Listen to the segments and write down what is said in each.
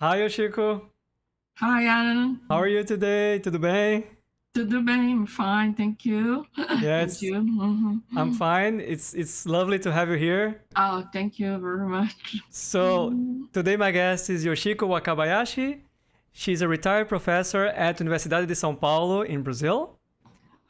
Hi, Yoshiko. Hi, Alan. How are you today? Tudo bem? Tudo bem? Fine, thank you. Yeah, And you? I'm fine. It's lovely to have you here. Oh, thank you very much. So, today my guest is Yoshiko Wakabayashi. She's a retired professor at Universidade de São Paulo in Brazil.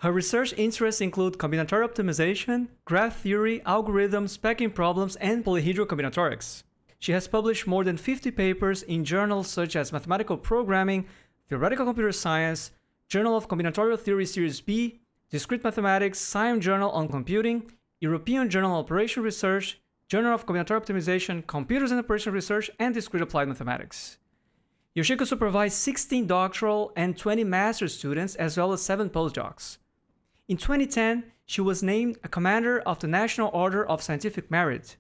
Her research interests include combinatorial optimization, graph theory, algorithms, packing problems, and polyhedral combinatorics. She has published more than 50 papers in journals such as Mathematical Programming, Theoretical Computer Science, Journal of Combinatorial Theory Series B, Discrete Mathematics, SIAM Journal on Computing, European Journal of Operation Research, Journal of Combinatorial Optimization, Computers and Operation Research, and Discrete Applied Mathematics. Yoshiko supervised 16 doctoral and 20 master's students, as well as 7 postdocs. In 2010, she was named a Commander of the National Order of Scientific Merit.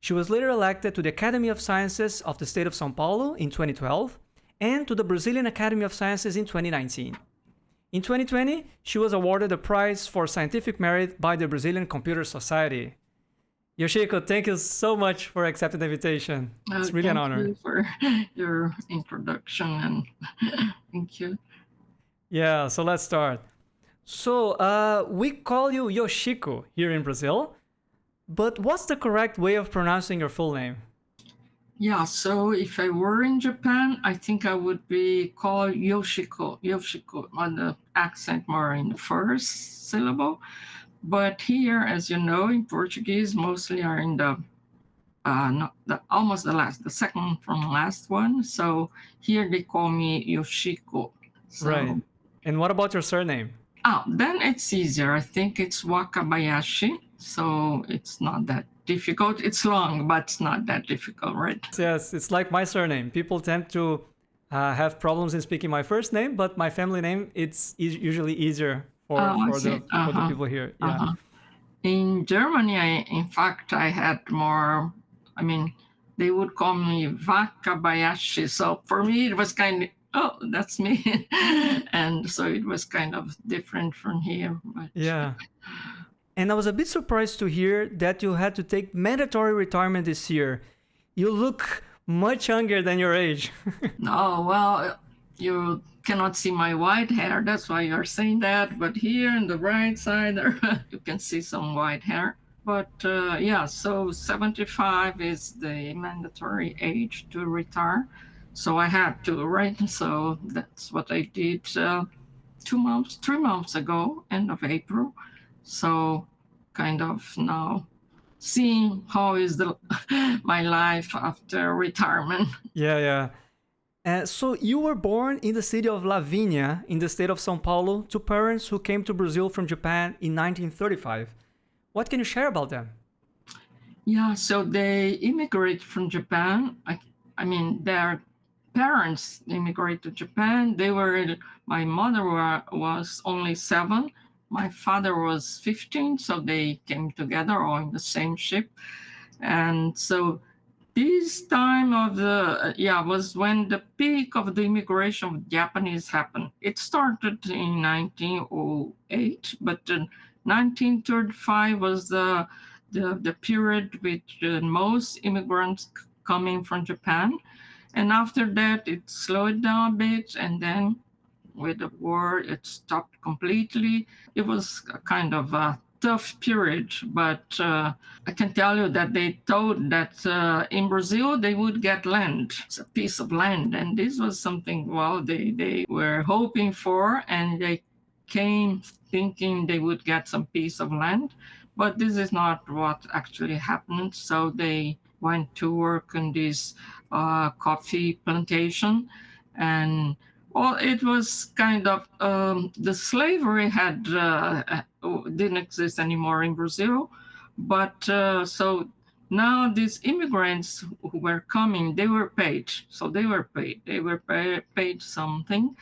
She was later elected to the Academy of Sciences of the State of São Paulo in 2012 and to the Brazilian Academy of Sciences in 2019. In 2020, she was awarded a prize for scientific merit by the Brazilian Computer Society. Yoshiko, thank you so much for accepting the invitation. It's really an honor. Thank you for your introduction and thank you. Yeah, so let's start. So, we call you Yoshiko here in Brazil, but what's the correct way of pronouncing your full name? Yeah, so if I were in Japan, I think I would be called Yoshiko, on the accent more in the first syllable. But here, as you know, in Portuguese, mostly are in the not the almost the second from last one. So here they call me Yoshiko. So, Right. And what about your surname? Then it's easier. I think it's Wakabayashi. So it's not that difficult. It's long, but it's not that difficult, right? Yes, it's like my surname. People tend to have problems in speaking my first name, but my family name, it's usually easier for the people here. Yeah. Uh-huh. In Germany, in fact, I had more, they would call me Wakabayashi. So for me, it was kind of, oh, that's me. And so it was kind of different from here. But Yeah. And I was a bit surprised to hear that you had to take mandatory retirement this year. You look much younger than your age. No, well, you cannot see my white hair. That's why you're saying that. But here on the right side, there, you can see some white hair. But yeah, so 75 is the mandatory age to retire. So I had to, right? So that's what I did 3 months ago, end of April. So kind of now seeing how is the my life after retirement. Yeah. So you were born in the city of Lavínia in the state of São Paulo to parents who came to Brazil from Japan in 1935. What can you share about them? Yeah, so they immigrated from Japan. Their parents immigrated to Japan. My mother was only 7. My father was 15, so they came together all in the same ship. And so this time of was when the peak of the immigration of Japanese happened. It started in 1908, but 1935 was the period with most immigrants coming from Japan. And after that, it slowed down a bit, and then with the war, it stopped completely. It was a kind of a tough period, but I can tell you that they thought that in Brazil they would get land, a piece of land, and this was something they were hoping for, and they came thinking they would get some piece of land, but this is not what actually happened. So they went to work on this coffee plantation, and it was kind of the slavery had didn't exist anymore in Brazil, but so now these immigrants who were coming, they were paid. So they were paid something.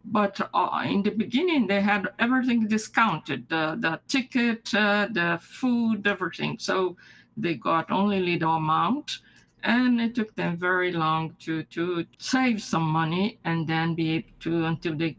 But in the beginning, they had everything discounted, the ticket, the food, everything. So they got only little amount. And it took them very long to save some money and then be able to, until they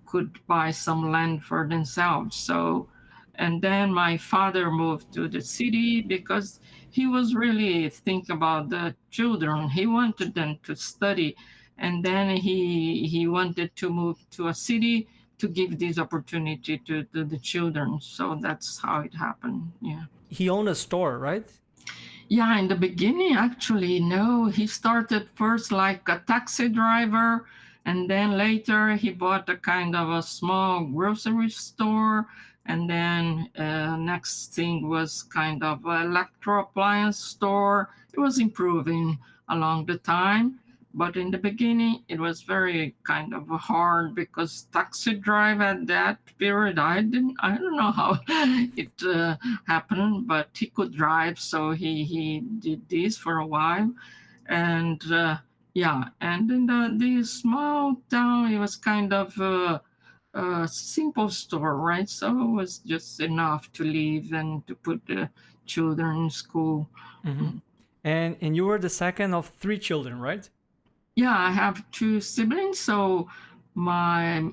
could buy some land for themselves. So, and then my father moved to the city because he was really thinking about the children. He wanted them to study, and then he wanted to move to a city to give this opportunity to the children. So that's how it happened. Yeah. He owned a store, right? Yeah, in the beginning, actually, no. He started first like a taxi driver, and then later he bought a kind of a small grocery store, and then next thing was kind of an electro appliance store. It was improving along the time, but in the beginning it was very kind of hard because taxi drive at that period I don't know how it happened, but he could drive, so he did this for a while, and yeah, and in the small town it was kind of a simple store, right? So it was just enough to live and to put the children in school. Mm-hmm. And you were the second of three children, right? Yeah, I have two siblings. So my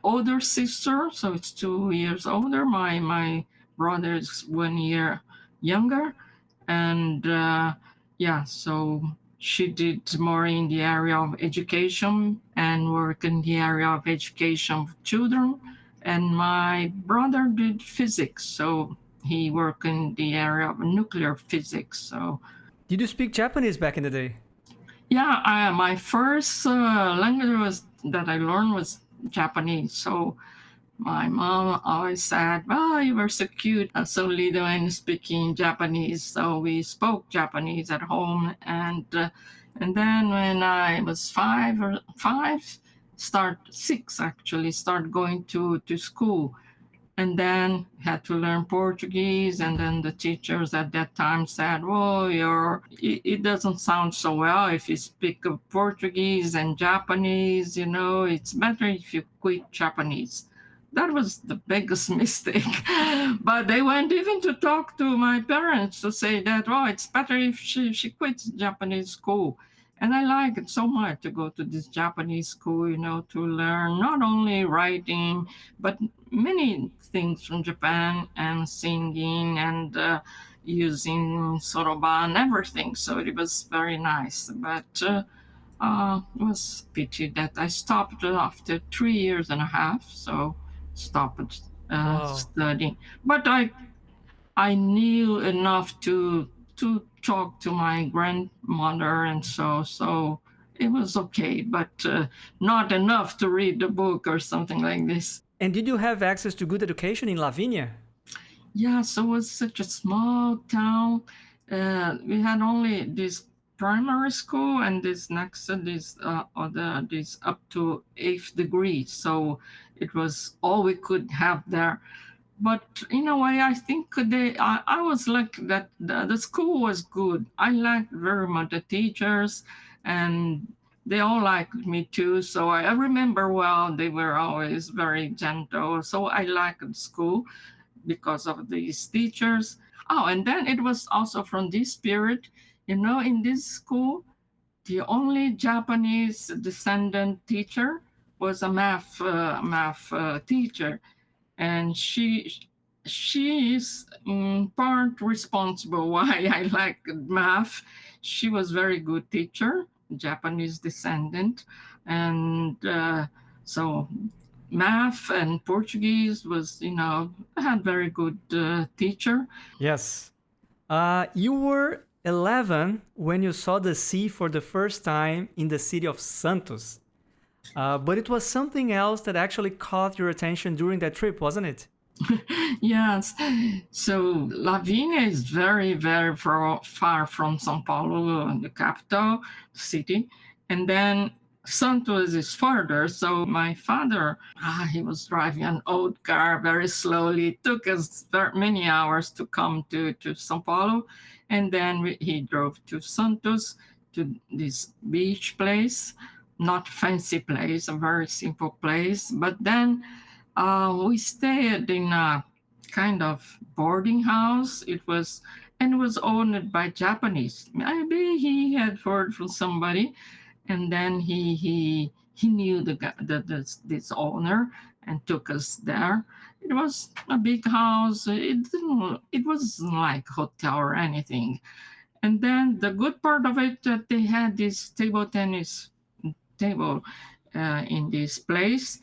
older sister, so it's 2 years older. My brother is 1 year younger, and yeah, so she did more in the area of education and work in the area of education of children. And my brother did physics, so he worked in the area of nuclear physics. So Did you speak Japanese back in the day? yeah, my first language that I learned was Japanese. So my mom always said, "Oh, you were so cute, so little, and speaking Japanese." So we spoke Japanese at home, and then when I was start 6 actually, start going to school, and then had to learn Portuguese. And then the teachers at that time said, "Well, it doesn't sound so well if you speak Portuguese and Japanese. It's better if you quit Japanese." That was the biggest mistake. But they went even to talk to my parents to say that, "Oh, it's better if she quits Japanese school." And I like it so much to go to this Japanese school, to learn not only writing, but many things from Japan, and singing, and using soroba and everything. So it was very nice. But it was pity that I stopped after 3 years and a half. So stopped Wow. studying. But I knew enough to talk to my grandmother, and so it was okay, but not enough to read the book or something like this. And did you have access to good education in Lavínia? Yeah, so it was such a small town. We had only this primary school, and this next this up to 8th degree. So it was all we could have there. But in a way, I think I was lucky that the school was good. I liked very much the teachers, and they all liked me too. So I remember well, they were always very gentle. So I liked school because of these teachers. Oh, and then it was also from this period, in this school, the only Japanese descendant teacher was a math teacher, and she is in part responsible why I like math. She was very good teacher, Japanese descendant, and so math and Portuguese was, had very good teacher. Yes. You were 11 when you saw the sea for the first time in the city of Santos. But it was something else that actually caught your attention during that trip, wasn't it? Yes. So Lavínia is very, very far from São Paulo, the capital city. And then Santos is further. So my father, he was driving an old car very slowly. It took us many hours to come to São Paulo. And then he drove to Santos, to this beach place, not fancy place, a very simple place. But then we stayed in a kind of boarding house. It was owned by Japanese. Maybe he had heard from somebody, and then he he knew this owner and took us there. It was a big house. It wasn't like hotel or anything. And then the good part of it that they had this table tennis table in this place,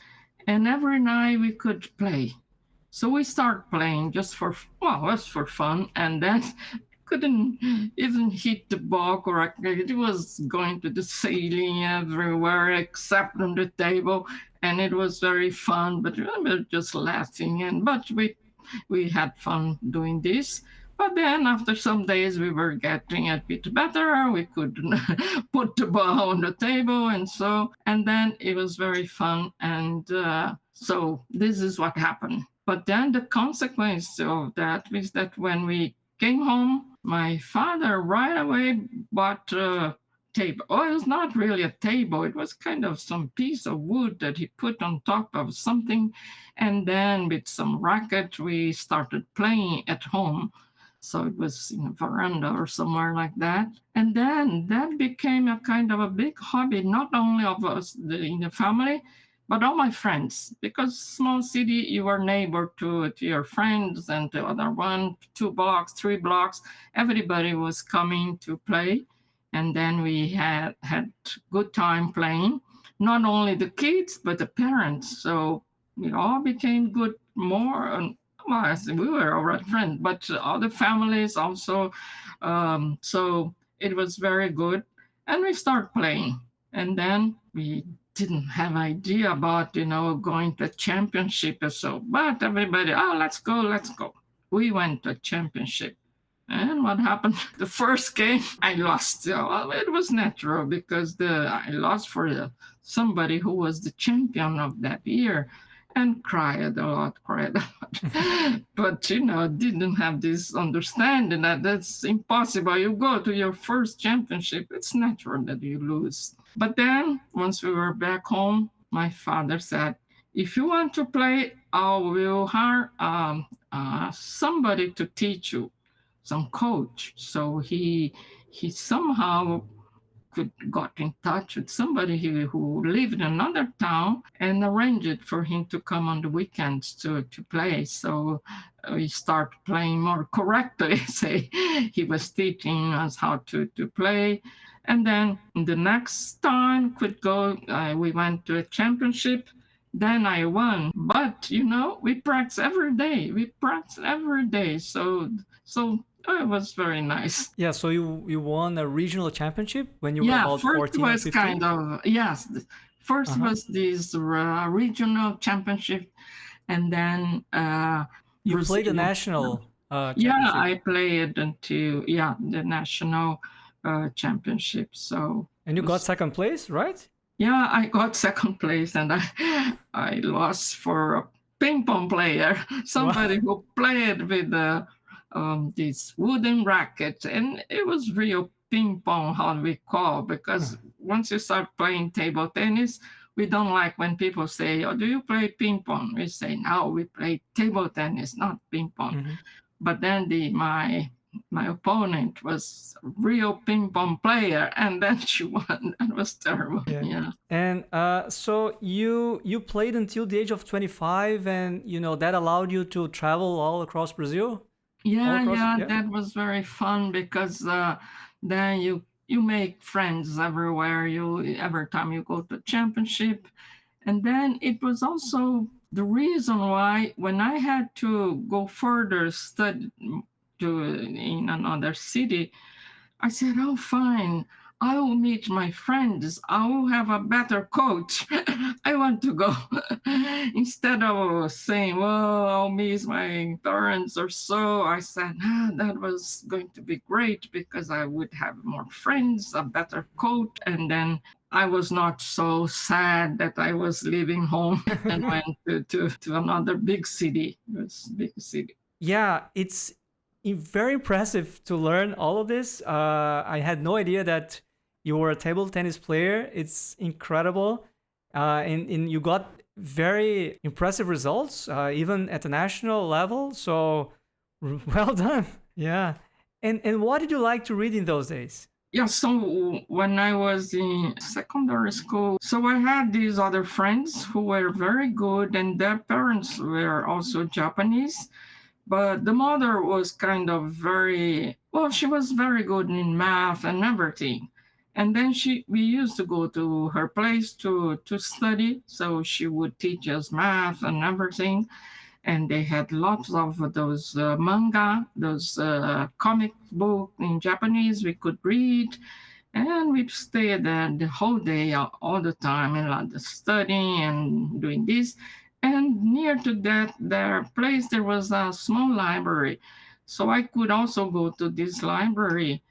and every night we could play. So we start playing just for fun, and then couldn't even hit the ball correctly. It was going to the ceiling everywhere except on the table, and it was very fun. But we were just laughing, but we had fun doing this. But then after some days we were getting a bit better. We could put the ball on the table and then it was very fun. And so this is what happened. But then the consequence of that is that when we came home, my father right away bought a table. Oh, it was not really a table. It was kind of some piece of wood that he put on top of something. And then with some racket, we started playing at home. So it was in a veranda or somewhere like that. And then that became a kind of a big hobby, not only of us in the family, but all my friends. Because small city, you were neighbor to your friends and the other 1, 2 blocks, 3 blocks. Everybody was coming to play. And then we had good time playing. Not only the kids, but the parents. So we all became good more. Well, we were already friends, but other families also. So it was very good. And we started playing. And then we didn't have idea about, going to a championship or so. But everybody, let's go. We went to a championship. And what happened? The first game, I lost. Well, it was natural because I lost for somebody who was the champion of that year. And cried a lot. But, didn't have this understanding that that's impossible. You go to your first championship, it's natural that you lose. But then, once we were back home, my father said, if you want to play, I will hire somebody to teach you, some coach. So he somehow got in touch with somebody who lived in another town and arranged it for him to come on the weekends to play. So we started playing more correctly. Say he was teaching us how to play. And then the next time we went to a championship. Then I won. But, we practice every day. So it was very nice. Yeah, so you won a regional championship when you were about 14 or 15? Yes. First was this regional championship, and then you played the national championship. Yeah, I played until the national championship. So and you got second place, right? Yeah, I got second place, and I lost for a ping pong player, somebody who played with this wooden racket, and it was real ping pong, how we call, because once you start playing table tennis, we don't like when people say, "Oh, do you play ping pong?" We say, "No, we play table tennis, not ping pong." But then my opponent was a real ping pong player, and then she won. That was terrible. Yeah. And so you played until the age of 25, and that allowed you to travel all across Brazil? Yeah, that was very fun because then you make friends everywhere. Every time you go to championship, and then it was also the reason why when I had to go further study in another city, I said, "Oh, fine. I will meet my friends. I will have a better coach. I want to go." Instead of saying, "Well, I'll miss my parents or so," I said, that was going to be great because I would have more friends, a better coach. And then I was not so sad that I was leaving home and went to another big city. It was a big city. Yeah, it's very impressive to learn all of this. I had no idea that you were a table tennis player. It's incredible. And you got very impressive results, even at the national level. So well done. Yeah. And what did you like to read in those days? Yeah, so when I was in secondary school, so I had these other friends who were very good, and their parents were also Japanese. But the mother was kind of very well, she was very good in math and everything. And then we used to go to her place to study. So she would teach us math and everything. And they had lots of those manga, those comic book in Japanese we could read. And we stayed there the whole day, all the time, and like studying and doing this. And near to that, their place, there was a small library. So I could also go to this library.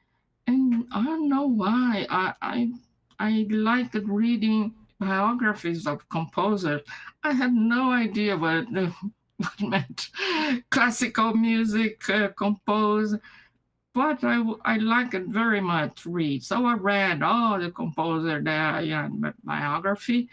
And I don't know why. I liked reading biographies of composers. I had no idea what, what meant classical music composed, but I like it very much to read. So I read all the composer there, yeah, biography,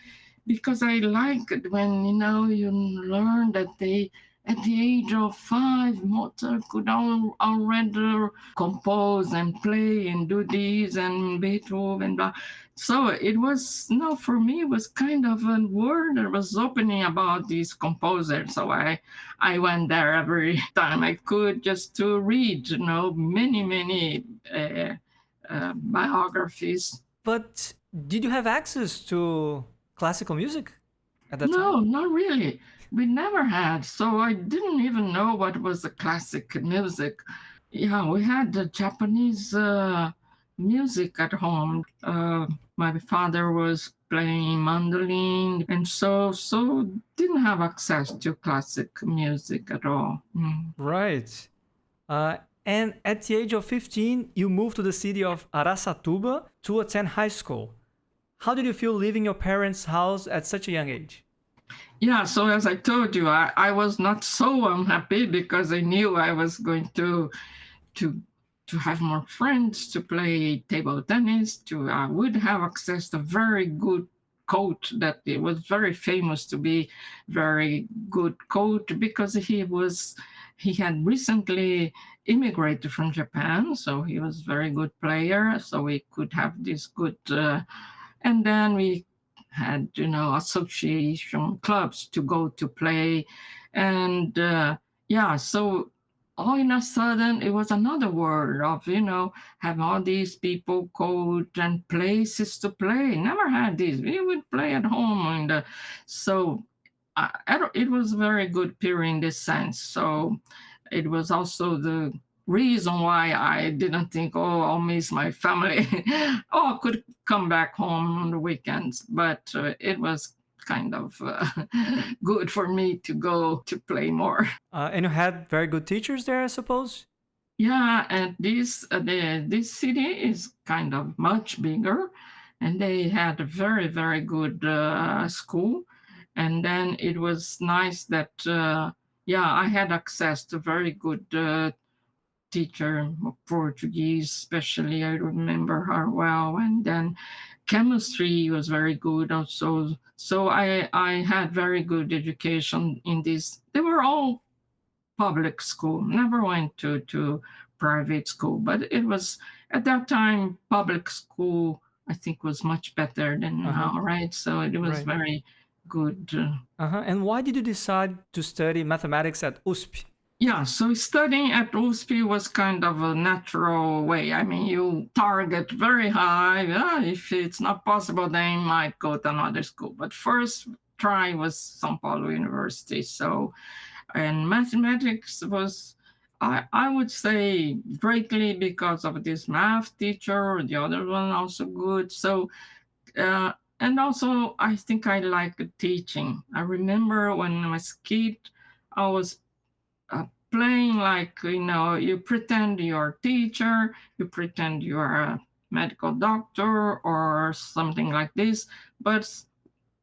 because I like it when you learn that they at the age of 5 Mozart could already compose and play and do this, and Beethoven, blah. So it was, for me, it was kind of a world that was opening about these composers. So I went there every time I could just to read, many biographies. But did you have access to classical music at that No, time? not really. We never had. So I didn't even know what was the classic music. Yeah, we had the Japanese music at home. My father was playing mandolin, and so didn't have access to classic music at all. Mm. Right. And at the age of 15, you moved to the city of Araçatuba to attend high school. How did you feel leaving your parents' house at such a young age? Yeah, so as I told you, I was not so unhappy because I knew I was going to have more friends, to play table tennis, to I would have access to very good coach that it was very famous to be very good coach because he had recently immigrated from Japan, so he was very good player. So we could have this good, and then we had association clubs to go to play, and yeah, so all in a sudden it was another world of have all these people coach and places to play. Never had this. We would play at home, and so it was a very good period in this sense. So it was also the reason why I didn't think, oh, I'll miss my family. Oh, I could come back home on the weekends, but it was kind of good for me to go to play more. And you had very good teachers there, I suppose? Yeah, and this city is kind of much bigger, and they had a very very good school, and then it was nice that yeah, I had access to very good teacher of Portuguese, especially. I remember her well, and then chemistry was very good also. So I had very good education in this. They were all public school, never went to private school, but it was at that time public school, I think, was much better than now, right? So it was Right. very good. And why did you decide to study mathematics at USP? Yeah, so studying at USP was kind of a natural way. I mean, you target very high. If it's not possible, then you might go to another school. But first try was São Paulo University. So, and mathematics was, I would say, greatly because of this math teacher. The other one also good. So, and also I think I like teaching. I remember when I was a kid, I was playing like you pretend you're a teacher, you pretend you're a medical doctor or something like this, but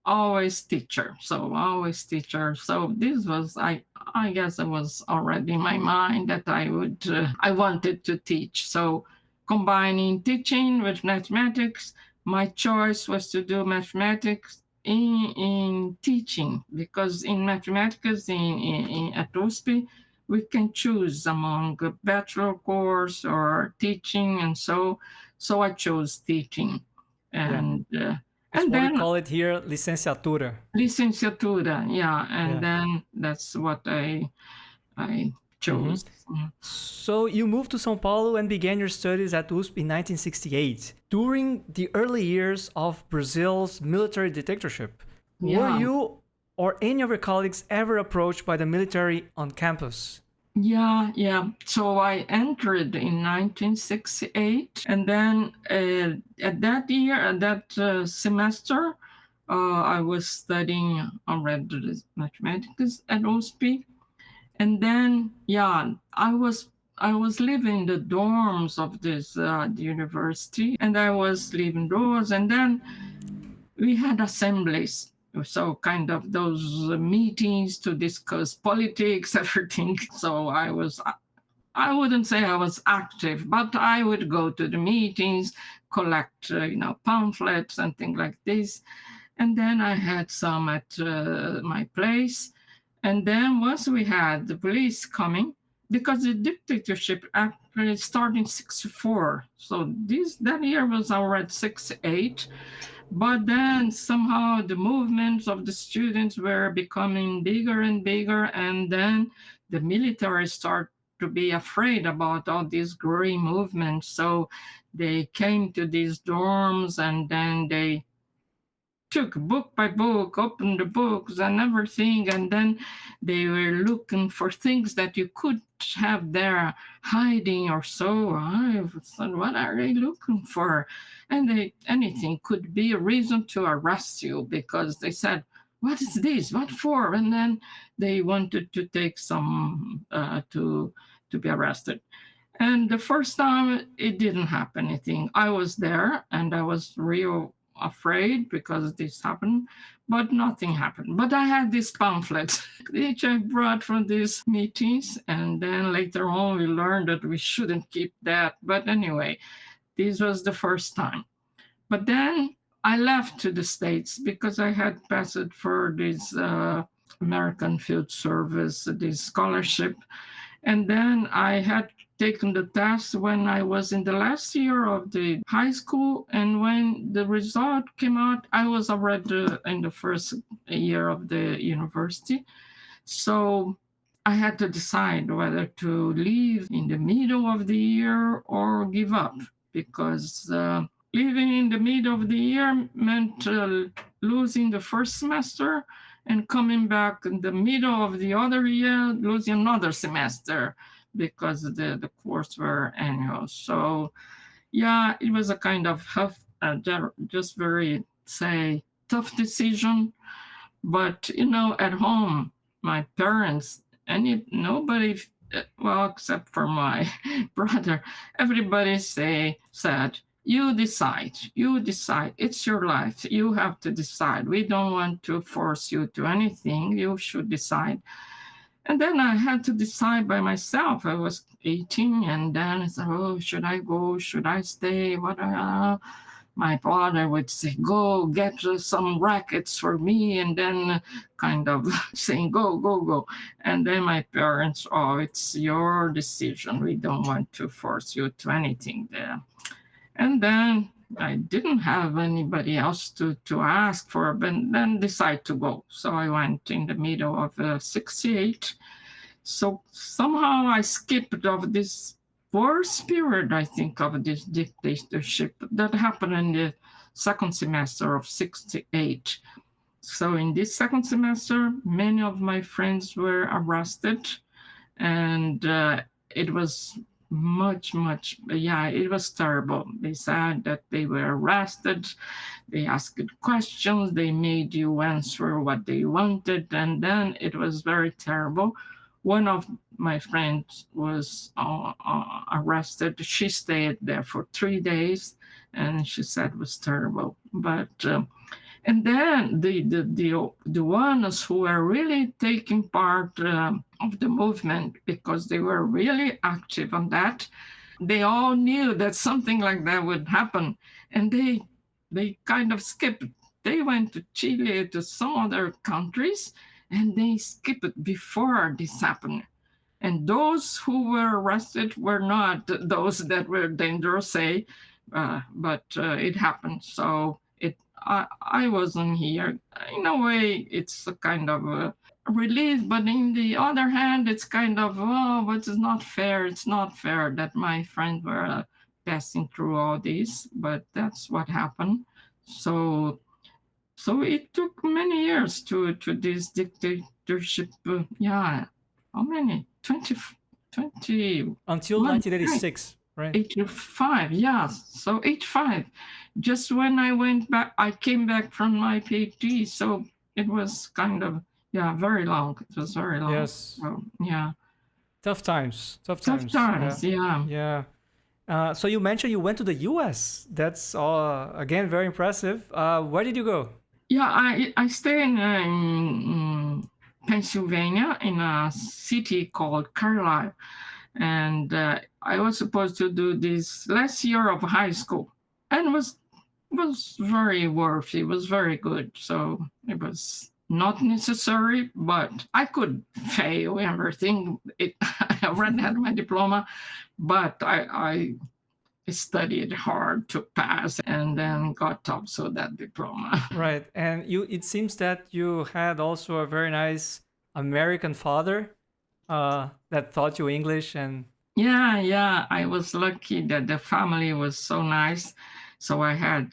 always teacher. So always teacher. So this was I guess it was already in my mind that I wanted to teach. So combining teaching with mathematics, my choice was to do mathematics in teaching, because in mathematics at USP we can choose among a bachelor course or teaching, and so So I chose teaching. And It's and what we then call it here, licenciatura. licenciatura, yeah. And Yeah. then that's what I chose. So you moved to São Paulo and began your studies at USP in 1968. During the early years of Brazil's military dictatorship, were Yeah. you or any of your colleagues ever approached by the military on campus? Yeah. So I entered in 1968, and then at that year, at that semester, I was studying already mathematics at USP, and then I was living in the dorms of this the university, and I was living those, and then we had assemblies. So kind of those meetings to discuss politics, everything. So I wouldn't say I was active, but I would go to the meetings, collect, pamphlets and things like this. And then I had some at my place. And then once we had the police coming, because the dictatorship actually started in 64. So that year was already 68. But then somehow the movements of the students were becoming bigger and bigger, and then the military started to be afraid about all these growing movements. So they came to these dorms, and then they took book by book, opened the books and everything, and then they were looking for things that you could have there hiding or so. I thought, what are they looking for? And anything could be a reason to arrest you, because they said, what is this? What for? And then they wanted to take some to be arrested. And the first time it didn't happen anything. I was there and I was real afraid because this happened, but nothing happened. But I had this pamphlet which I brought from these meetings, and then later on we learned that we shouldn't keep that. But anyway, this was the first time. But then I left to the States because I had passed for this American Field Service, this scholarship. And then I had taken the test when I was in the last year of the high school. And when the result came out, I was already in the first year of the university. So I had to decide whether to leave in the middle of the year or give up, because leaving in the middle of the year meant losing the first semester, and coming back in the middle of the other year, losing another semester, because the course were annual. So yeah, it was a kind of just very, say, tough decision. But at home, my parents and nobody, well, except for my brother, everybody said, you decide. It's your life. You have to decide. We don't want to force you to anything. You should decide. And then I had to decide by myself. I was 18, and then I said, oh, should I go? Should I stay? My father would say, go get some rackets for me, and then kind of saying, go. And then my parents, oh, it's your decision. We don't want to force you to anything there. And then I didn't have anybody else to ask for, but then decide to go. So I went in the middle of 68. So somehow I skipped of this worst period, I think, of this dictatorship that happened in the second semester of 68. So in this second semester, many of my friends were arrested, and it was much, it was terrible. They said that they were arrested, they asked questions, they made you answer what they wanted, and then it was very terrible. One of my friends was arrested. She stayed there for 3 days, and she said it was terrible. But and then the ones who were really taking part of the movement, because they were really active on that, they all knew that something like that would happen, and they kind of skipped. They went to Chile, to some other countries, and they skipped before this happened. And those who were arrested were not those that were dangerous, say, but it happened. So I wasn't here. In a way, it's a kind of a relief, but in the other hand, it's kind of, oh, but it's not fair. It's not fair that my friends were passing through all this, but that's what happened. So it took many years to this dictatorship. Yeah, how many? 20 Until 1986, right? 85, yeah. So 85, just when I went back, I came back from my PhD. So it was kind of, yeah, very long. It was very long. Yes. So, yeah. Tough times. Tough times, yeah. Yeah. So you mentioned you went to the US. That's again very impressive. Where did you go? Yeah, I stay in Pennsylvania in a city called Carlisle. And I was supposed to do this last year of high school, and was very worthy. It was very good. So it was not necessary, but I could fail everything. I already had my diploma, but I studied hard to pass, and then got also that diploma. Right. And it seems that you had also a very nice American father that taught you English and Yeah. I was lucky that the family was so nice. So I had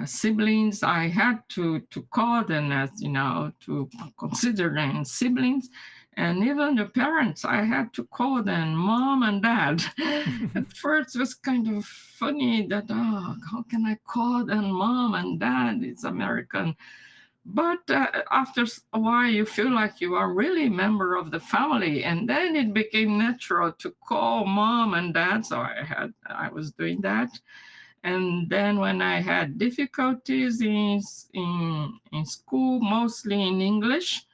siblings. I had to call them as, to consider them siblings. And even the parents, I had to call them mom and dad. At first, it was kind of funny that, how can I call them mom and dad? It's American. But after a while, you feel like you are really a member of the family. And then it became natural to call mom and dad. So I was doing that. And then when I had difficulties in school, mostly in English,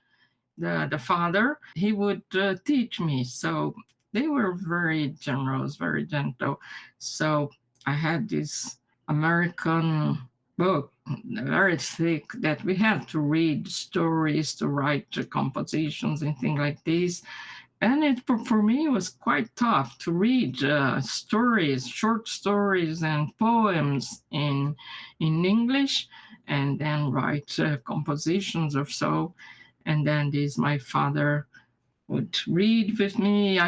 the father, he would teach me. So they were very generous, very gentle. So I had this American book, very thick, that we had to read stories, to write compositions and things like this. And for me, it was quite tough to read stories, short stories and poems in English, and then write compositions or so. And then my father would read with me.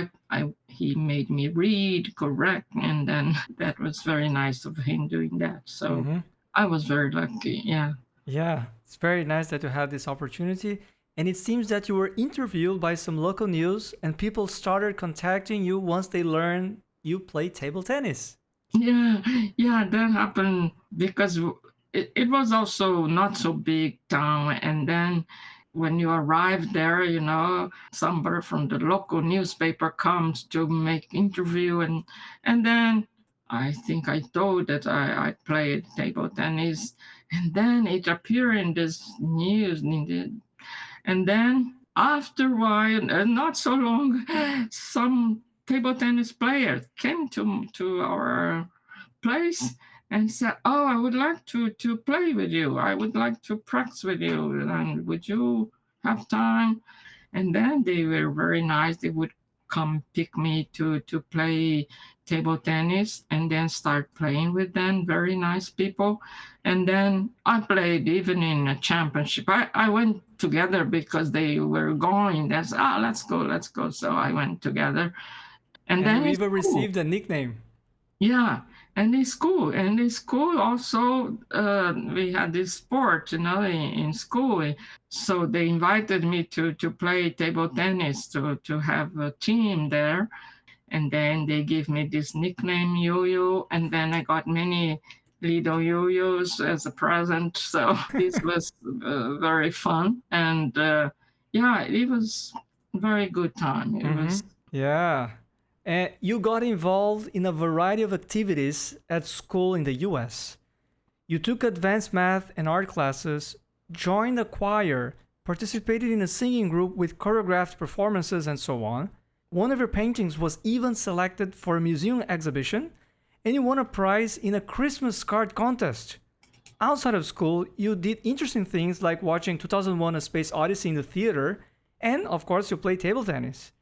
He made me read, correct, and then that was very nice of him doing that. So I was very lucky. Yeah. Yeah, it's very nice that you had this opportunity. And it seems that you were interviewed by some local news and people started contacting you once they learned you play table tennis. Yeah, that happened because it was also not so big town. And then when you arrive there, somebody from the local newspaper comes to make interview. And then I think I told that I played table tennis. And then it appeared in this news. And then after a while, not so long, some table tennis players came to our place and said, "Oh, I would like to play with you. I would like to practice with you. And would you have time?" And then they were very nice. They would come pick me to play table tennis and then start playing with them. Very nice people. And then I played even in a championship. I went together because they were going. That's, let's go. So I went together. And then you even received a nickname. Yeah. And in school also, we had this sport, in school. So they invited me to play table tennis, to have a team there. And then they gave me this nickname, Yo-Yo. And then I got many little yo-yos as a present. So this was very fun. And it was a very good time. It was. Yeah. And you got involved in a variety of activities at school in the US. You took advanced math and art classes, joined a choir, participated in a singing group with choreographed performances, and so on. One of your paintings was even selected for a museum exhibition, and you won a prize in a Christmas card contest. Outside of school, you did interesting things like watching 2001: A Space Odyssey in the theater, and of course, you played table tennis.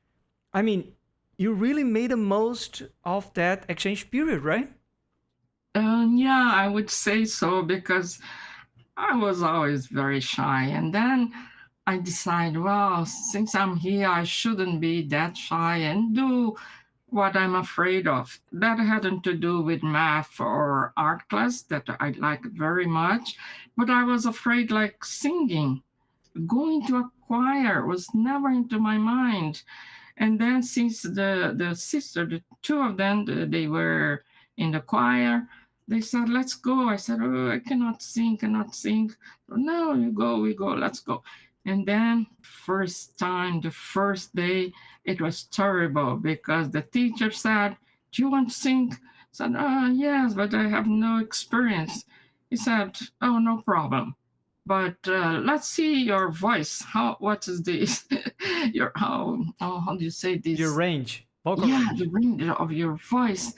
I mean, you really made the most of that exchange period, right? Yeah, I would say so because I was always very shy. And then I decided, well, since I'm here, I shouldn't be that shy and do what I'm afraid of. That hadn't to do with math or art class that I liked very much, but I was afraid like singing. Going to a choir was never into my mind. And then since the sister, the two of them, they were in the choir, they said, let's go. I said, oh, I cannot sing, cannot sing. No, you go, we go, let's go. And then first time, the first day, it was terrible because the teacher said, do you want to sing? I said, yes, but I have no experience. He said, oh, no problem. But let's see your voice. What is this? Your how do you say this? Your range, vocal Yeah, range. the range of your voice.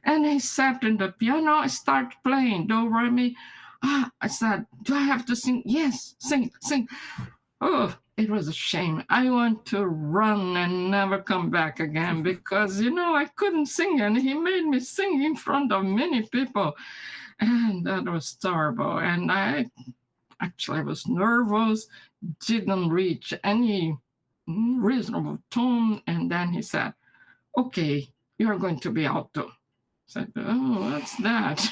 And he sat in the piano. I start playing do re mi. I said, do I have to sing? Yes, sing, sing. Oh, it was a shame. I want to run and never come back again because I couldn't sing, and he made me sing in front of many people, and that was terrible. And I was nervous, didn't reach any reasonable tone. And then he said, okay, you're going to be alto. I said, oh, what's that?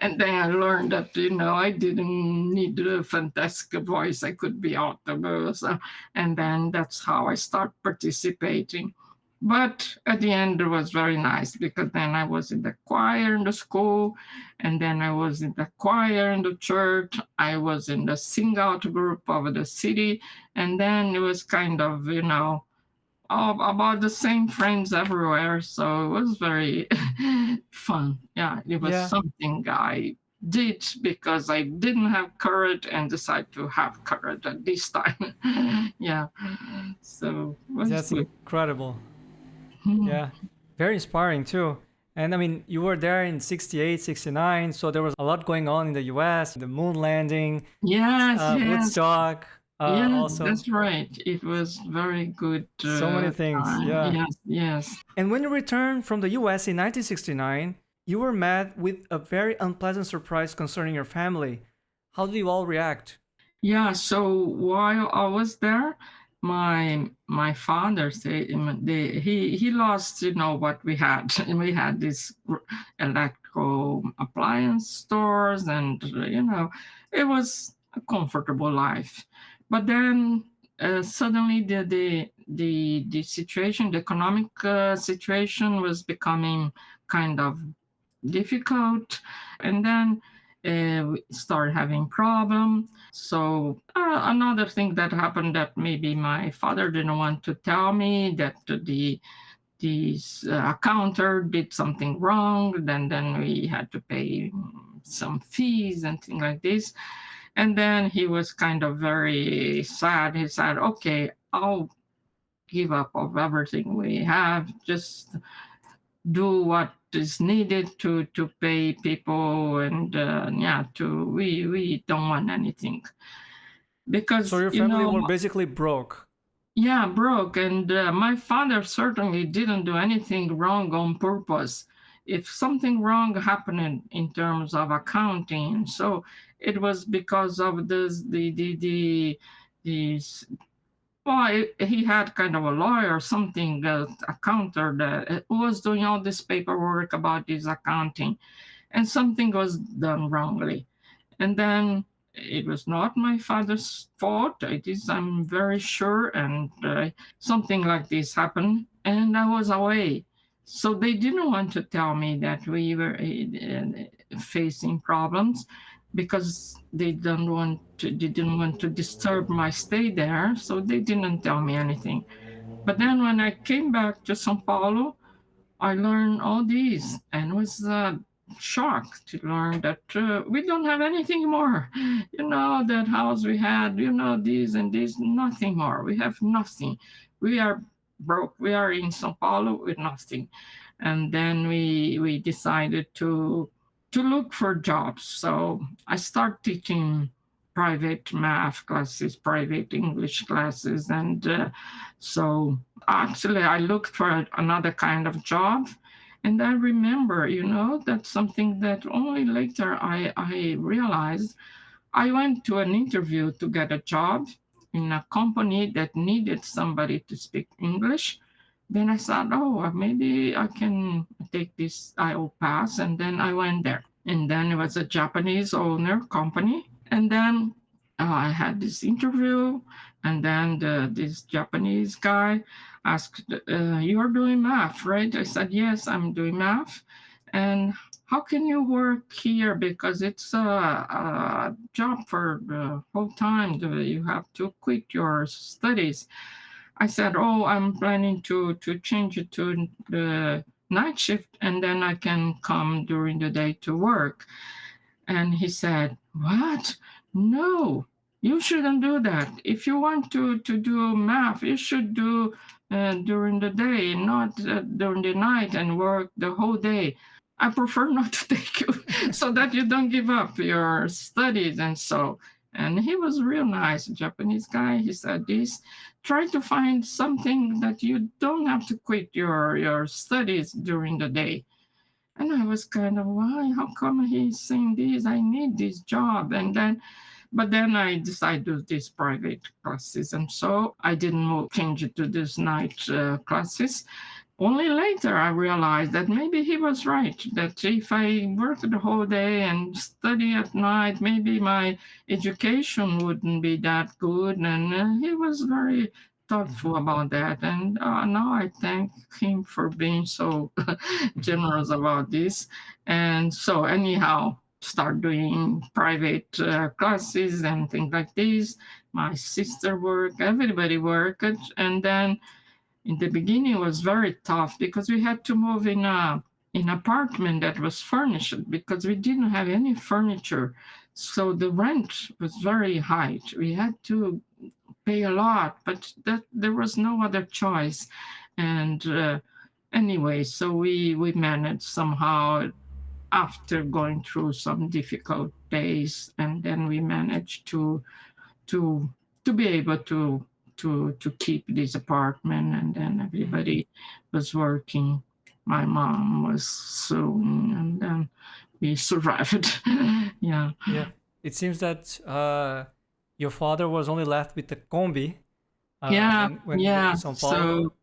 And then I learned that, I didn't need a fantastic voice. I could be alto. So, and then that's how I start participating. But at the end, it was very nice because then I was in the choir in the school, and then I was in the choir in the church. I was in the sing out group of the city, and then it was kind of, about the same friends everywhere. So it was very fun. Yeah, it was something I did because I didn't have courage and decided to have courage at this time. Yeah. So it was That's good. incredible. Yeah, very inspiring too. And I mean, you were there in 68, 69, so there was a lot going on in the US, the moon landing, Yes, yes. Woodstock, Yes, also. that's right. It was very good So many things, time. yeah. Yes, yes. And when you returned from the US in 1969, you were met with a very unpleasant surprise concerning your family. How did you all react? Yeah, so while I was there, my father said he lost what we had. We had these electrical appliance stores, and it was a comfortable life. But then suddenly the situation, the economic situation was becoming kind of difficult, and then we started having problem. So another thing that happened that maybe my father didn't want to tell me, that the accountant did something wrong. Then we had to pay some fees and things like this. And then he was kind of very sad. He said, okay, I'll give up of everything we have, just do what is needed to pay people. And we don't want anything because So your family were basically broke. yeah, broke. And my father certainly didn't do anything wrong on purpose. If something wrong happened in terms of accounting, so it was because of this these well, he had kind of a lawyer or something, accountant that was doing all this paperwork about his accounting, and something was done wrongly. And then it was not my father's fault. It is, I'm very sure. And something like this happened, and I was away. So they didn't want to tell me that we were facing problems because they didn't want to disturb my stay there. So they didn't tell me anything. But then when I came back to São Paulo, I learned all these and was shocked to learn that we don't have anything more. That house we had, this and this, nothing more. We have nothing. We are broke. We are in São Paulo with nothing. And then we decided to look for jobs. So I started teaching private math classes, private English classes, and so actually I looked for another kind of job, And I remember, that's something that only later I realized. I went to an interview to get a job in a company that needed somebody to speak English. Then I thought, oh, maybe I can take this IO pass. And then I went there. And then it was a Japanese owner company. And then I had this interview. And then this Japanese guy asked, you're doing math, right? I said, yes, I'm doing math. And how can you work here? Because it's a job for the whole time. You have to quit your studies. I said, oh, I'm planning to change it to the night shift, and then I can come during the day to work. And he said, what? No, you shouldn't do that. If you want to do math, you should do during the day, not during the night and work the whole day. I prefer not to take you so that you don't give up your studies and so. And he was real nice, Japanese guy. He said this, try to find something that you don't have to quit your studies during the day. And I was kind of, why? How come he's saying this? I need this job. But then I decided to do these private classes. And so I didn't change it to this night classes. Only later I realized that maybe he was right, that if I worked the whole day and study at night, maybe my education wouldn't be that good. And he was very thoughtful about that. And now I thank him for being so generous about this. And so anyhow, start doing private classes and things like this. My sister worked, everybody worked. And then in the beginning it was very tough because we had to move in an apartment that was furnished because we didn't have any furniture. So the rent was very high. We had to pay a lot, but there was no other choice. And anyway, so we managed somehow after going through some difficult days, and then we managed to be able to keep this apartment, and then everybody was working. My mom was sewing, and then we survived. Yeah. Yeah. It seems that your father was only left with the combi Yeah, when he moved to São Paulo. So,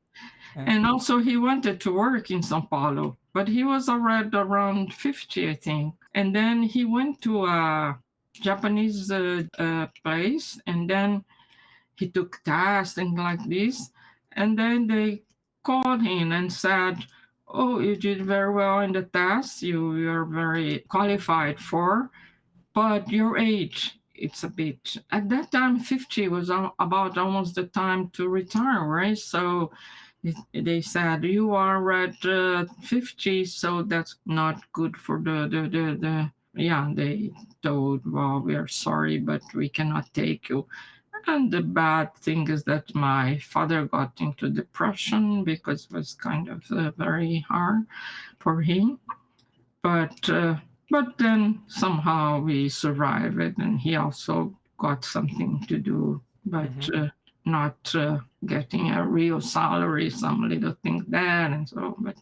and also he wanted to work in São Paulo, but he was already around 50, I think. And then he went to a Japanese place, and then he took tests and like this. And then they called him and said, oh, you did very well in the test. You're very qualified for, but your age, it's a bit, at that time, 50 was about almost the time to retire, right? So they said, you are at 50, so that's not good for the yeah, they told, well, we are sorry, but we cannot take you. And the bad thing is that my father got into depression because it was kind of very hard for him. But then somehow we survived it, and he also got something to do, but not getting a real salary, some little thing there, and so. But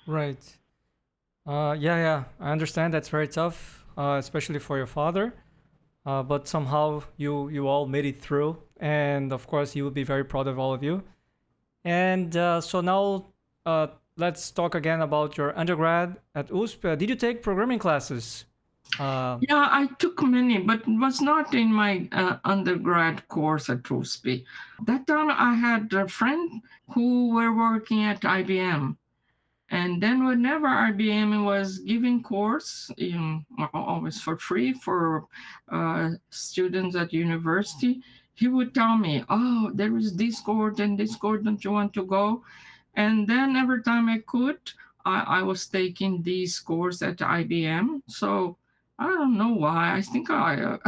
right. Yeah, I understand that's very tough, especially for your father. But somehow you all made it through, and of course he will be very proud of all of you. And so now let's talk again about your undergrad at USP. Did you take programming classes? Yeah, I took many, but it was not in my undergrad course at USP. That time I had a friend who were working at IBM. And then whenever IBM was giving course, always for free for students at university, he would tell me, oh, there is this course and this course, don't you want to go? And then every time I could, I was taking this course at IBM. So I don't know why. I think I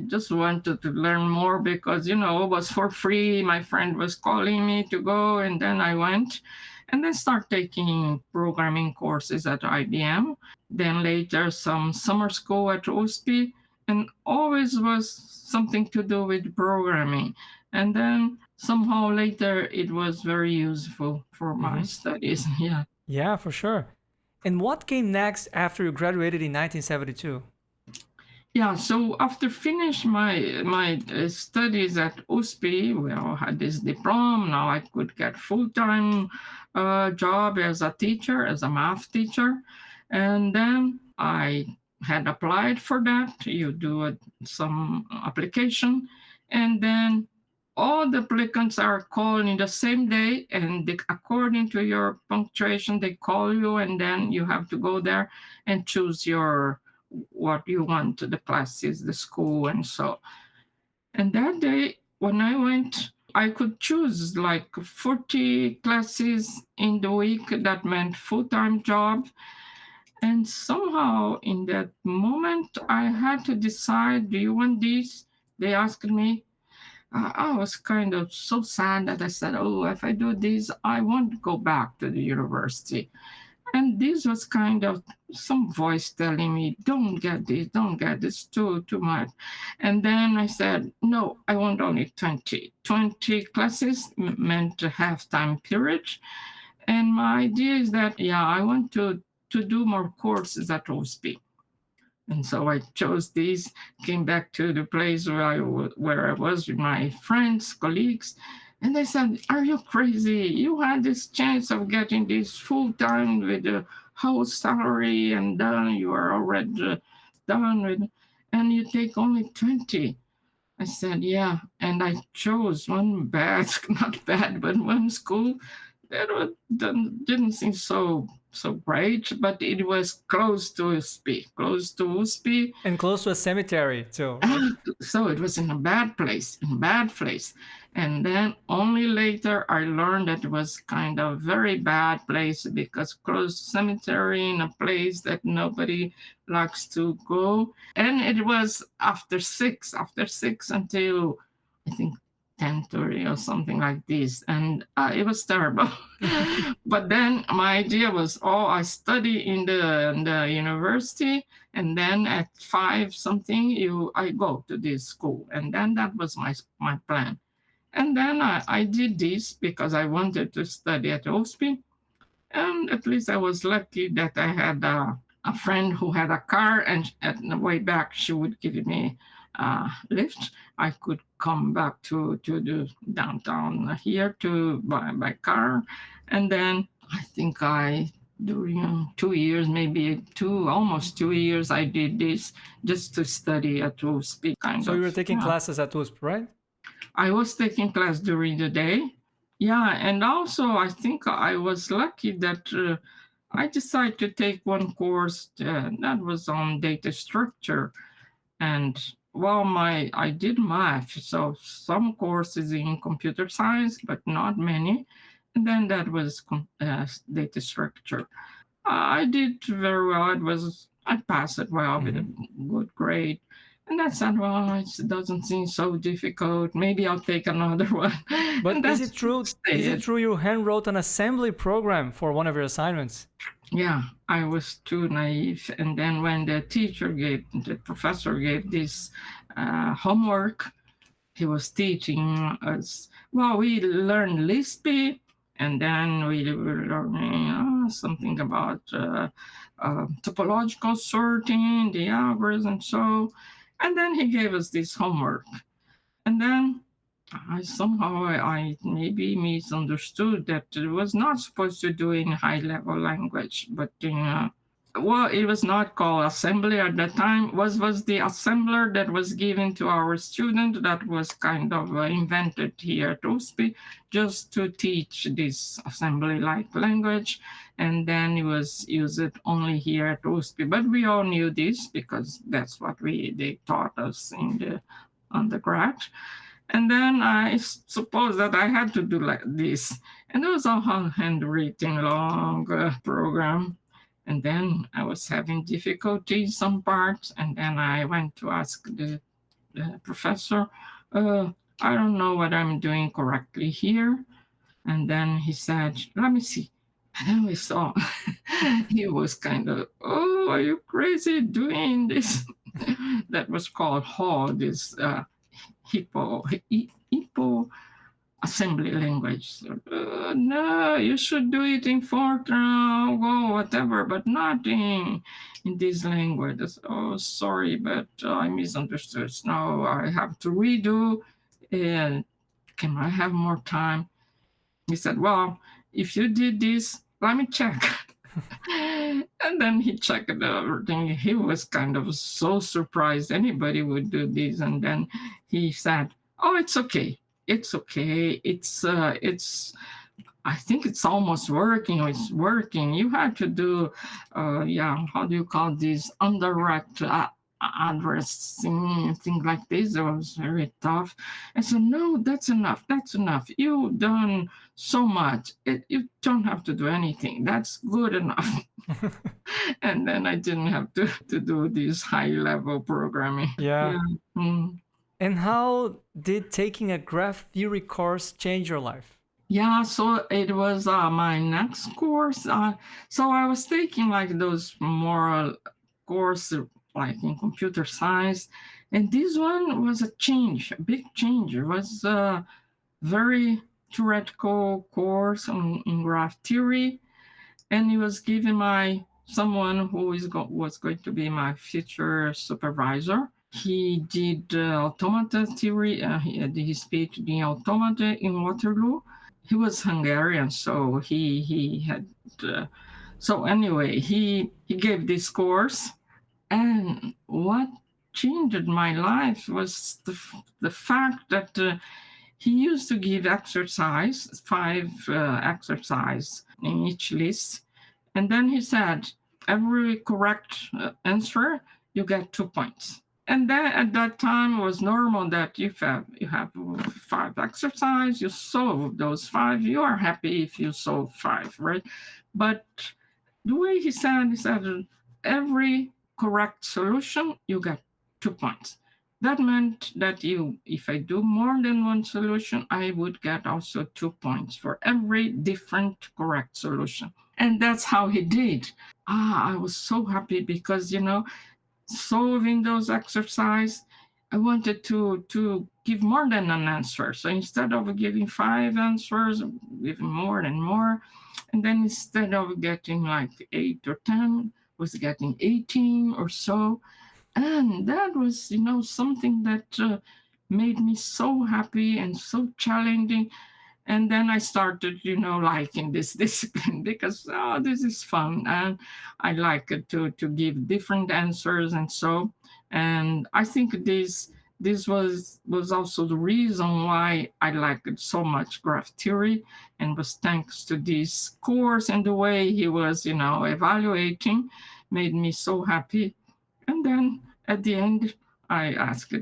just wanted to learn more because, it was for free. My friend was calling me to go, and then I went. And then start taking programming courses at IBM. Then later some summer school at USP, and always was something to do with programming. And then somehow later it was very useful for my studies. Yeah. Yeah, for sure. And what came next after you graduated in 1972? Yeah, so after finish my studies at USP, well, I had this diploma. Now I could get full-time job as a teacher, as a math teacher, and then I had applied for that. You do some application, and then all the applicants are called in the same day, and according to your punctuation, they call you, and then you have to go there and choose your what you want, the classes, the school, and so. And that day, when I went, I could choose like 40 classes in the week. That meant full-time job. And somehow in that moment, I had to decide, do you want this? They asked me. I was kind of so sad that I said, oh, if I do this, I won't go back to the university. And this was kind of some voice telling me, don't get this, don't get this, too much. And then I said, no, I want only 20. 20 classes meant a half-time period. And my idea is that, yeah, I want to do more courses at OSP. And so I chose these, came back to the place where I was with my friends, colleagues, and they said, are you crazy? You had this chance of getting this full time with a whole salary, and then you are already done with, and you take only 20. I said, yeah. And I chose one bad, not bad, but one school that didn't seem so great, but it was close to USP, And close to a cemetery, too. And so it was in a bad place, And then only later I learned that it was kind of very bad place because close to cemetery in a place that nobody likes to go. And it was after six until I think 10:30 or something like this. And it was terrible. But then my idea was, I study in the university, and then at 5 something I go to this school, and then that was my plan. And then I did this because I wanted to study at OSP, and at least I was lucky that I had a friend who had a car, and at the way back she would give me a lift. I could come back to the downtown here to by car, and then I think during 2 years, maybe almost 2 years, I did this just to study at USP. So you were taking classes at USP, right? I was taking class during the day. Yeah, and also I think I was lucky that I decided to take one course that was on data structure. And I did math, so some courses in computer science, but not many. And then that was data structure. I did very well. I passed it well with a good grade. And I said, well, it doesn't seem so difficult. Maybe I'll take another one. But is it true you handwrote an assembly program for one of your assignments? Yeah, I was too naive. And then when the professor gave this homework, he was teaching us, we learned Lisp, and then we were learning something about topological sorting, the algorithm, and then he gave us this homework. And then I maybe misunderstood that it was not supposed to do in high-level language, but in it was not called assembly at that time. Was the assembler that was given to our student that was kind of invented here at USP just to teach this assembly-like language, and then it was used only here at USP. But we all knew this because that's what they taught us in the undergrad. And then I suppose that I had to do like this. And it was a handwritten long program. And then I was having difficulty in some parts. And then I went to ask the professor, I don't know what I'm doing correctly here. And then he said, let me see. And then we saw he was kind of, are you crazy doing this? That was called HAW, this hippo assembly language. So, no, you should do it in Fortran or whatever, but not in this language. Oh, sorry, but I misunderstood. No, I have to redo. And can I have more time? He said, well, if you did this, let me check. And then he checked everything. He was kind of so surprised anybody would do this. And then he said, oh, it's okay. It's okay. It's I think it's almost working, or it's working. You have to do, how do you call this? Indirect addressing, things like this. It was very tough. I said, no, that's enough. That's enough. You've done so much. You don't have to do anything. That's good enough. And then I didn't have to do this high level programming. Yeah. Mm. And how did taking a graph theory course change your life? Yeah, so it was my next course. So I was taking like those more courses like in computer science, and this one was a change, a big change. It was a very theoretical course in graph theory, and it was given by someone who was going to be my future supervisor. He did automata theory. He had his PhD in automata in Waterloo. He was Hungarian, so he had. So anyway, he gave this course, and what changed my life was the fact that he used to give exercise, 5 exercise in each list, and then he said every correct answer you get 2 points. And then at that time it was normal that if you have 5 exercise, you solve those 5. You are happy if you solve 5, right? But the way he said every correct solution you get 2 points. That meant that if I do more than one solution, I would get also 2 points for every different correct solution. And that's how he did. I was so happy because solving those exercise, I wanted to give more than an answer. So instead of giving 5 answers, giving more and more. And then instead of getting like 8 or 10, was getting 18 or so. And that was, something that made me so happy and so challenging. And then I started, liking this discipline because this is fun, and I like it to give different answers and so. And I think this was also the reason why I liked so much graph theory, and was thanks to this course and the way he was, evaluating, made me so happy. And then at the end, I asked,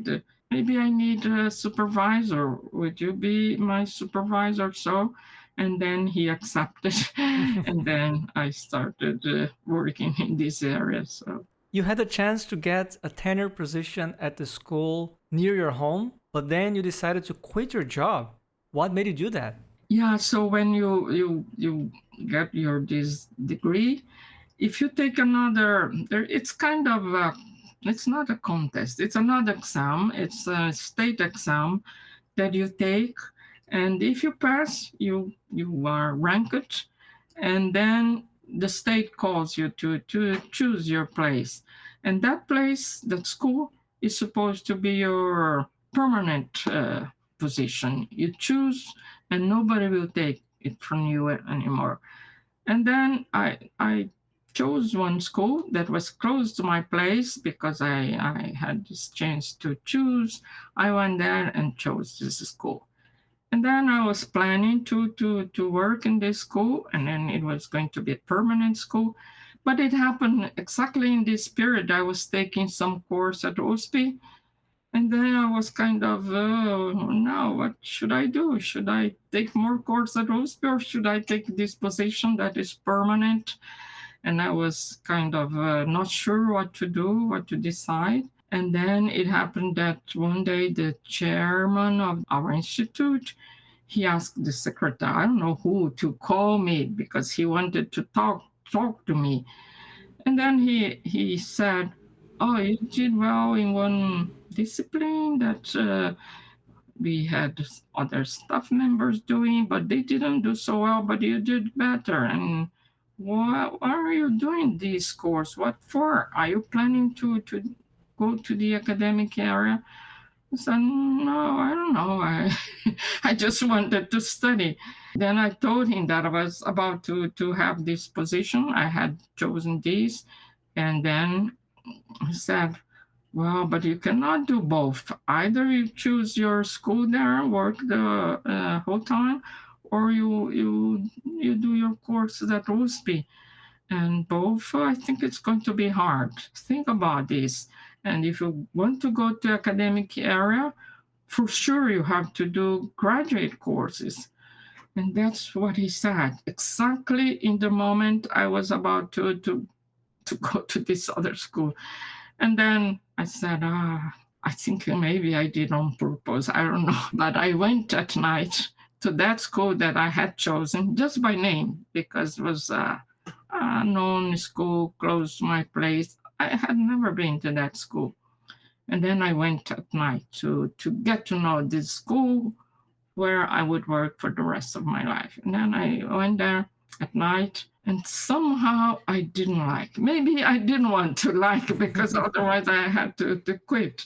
maybe I need a supervisor. Would you be my supervisor? So, and then he accepted. And then I started working in this area. So, You had a chance to get a tenure position at the school near your home, but then you decided to quit your job. What made you do that? yeah, so when you get this degree, if you take another, it's kind of it's not a contest. It's another exam. It's a state exam that you take, and if you pass, you are ranked, and then the state calls you to choose your place, and that place, that school, is supposed to be your permanent position. You choose, and nobody will take it from you anymore. And then I chose one school that was close to my place because I had this chance to choose. I went there and chose this school. And then I was planning to work in this school, and then it was going to be a permanent school. But it happened exactly in this period. I was taking some course at OSP, and then I was kind of, now what should I do? Should I take more course at OSP, or should I take this position that is permanent? And I was kind of not sure what to do, what to decide. And then it happened that one day the chairman of our institute, he asked the secretary, I don't know who, to call me because he wanted to talk to me. And then he said, oh, you did well in one discipline that we had other staff members doing, but they didn't do so well, but you did better. And why are you doing this course? What for? Are you planning to go to the academic area? I said, no, I don't know. I just wanted to study. Then I told him that I was about to have this position. I had chosen this. And then he said, well, but you cannot do both. Either you choose your school there, work the whole time, or you do your courses at USP. And both, I think it's going to be hard. Think about this. And if you want to go to academic area, for sure you have to do graduate courses. And that's what he said. Exactly in the moment I was about to go to this other school. And then I said, I think maybe I did on purpose. I don't know. But I went at night to that school that I had chosen just by name because it was a known school close to my place. I had never been to that school. And then I went at night to get to know this school where I would work for the rest of my life. And then I went there at night. And somehow I didn't like. Maybe I didn't want to like because otherwise I had to quit.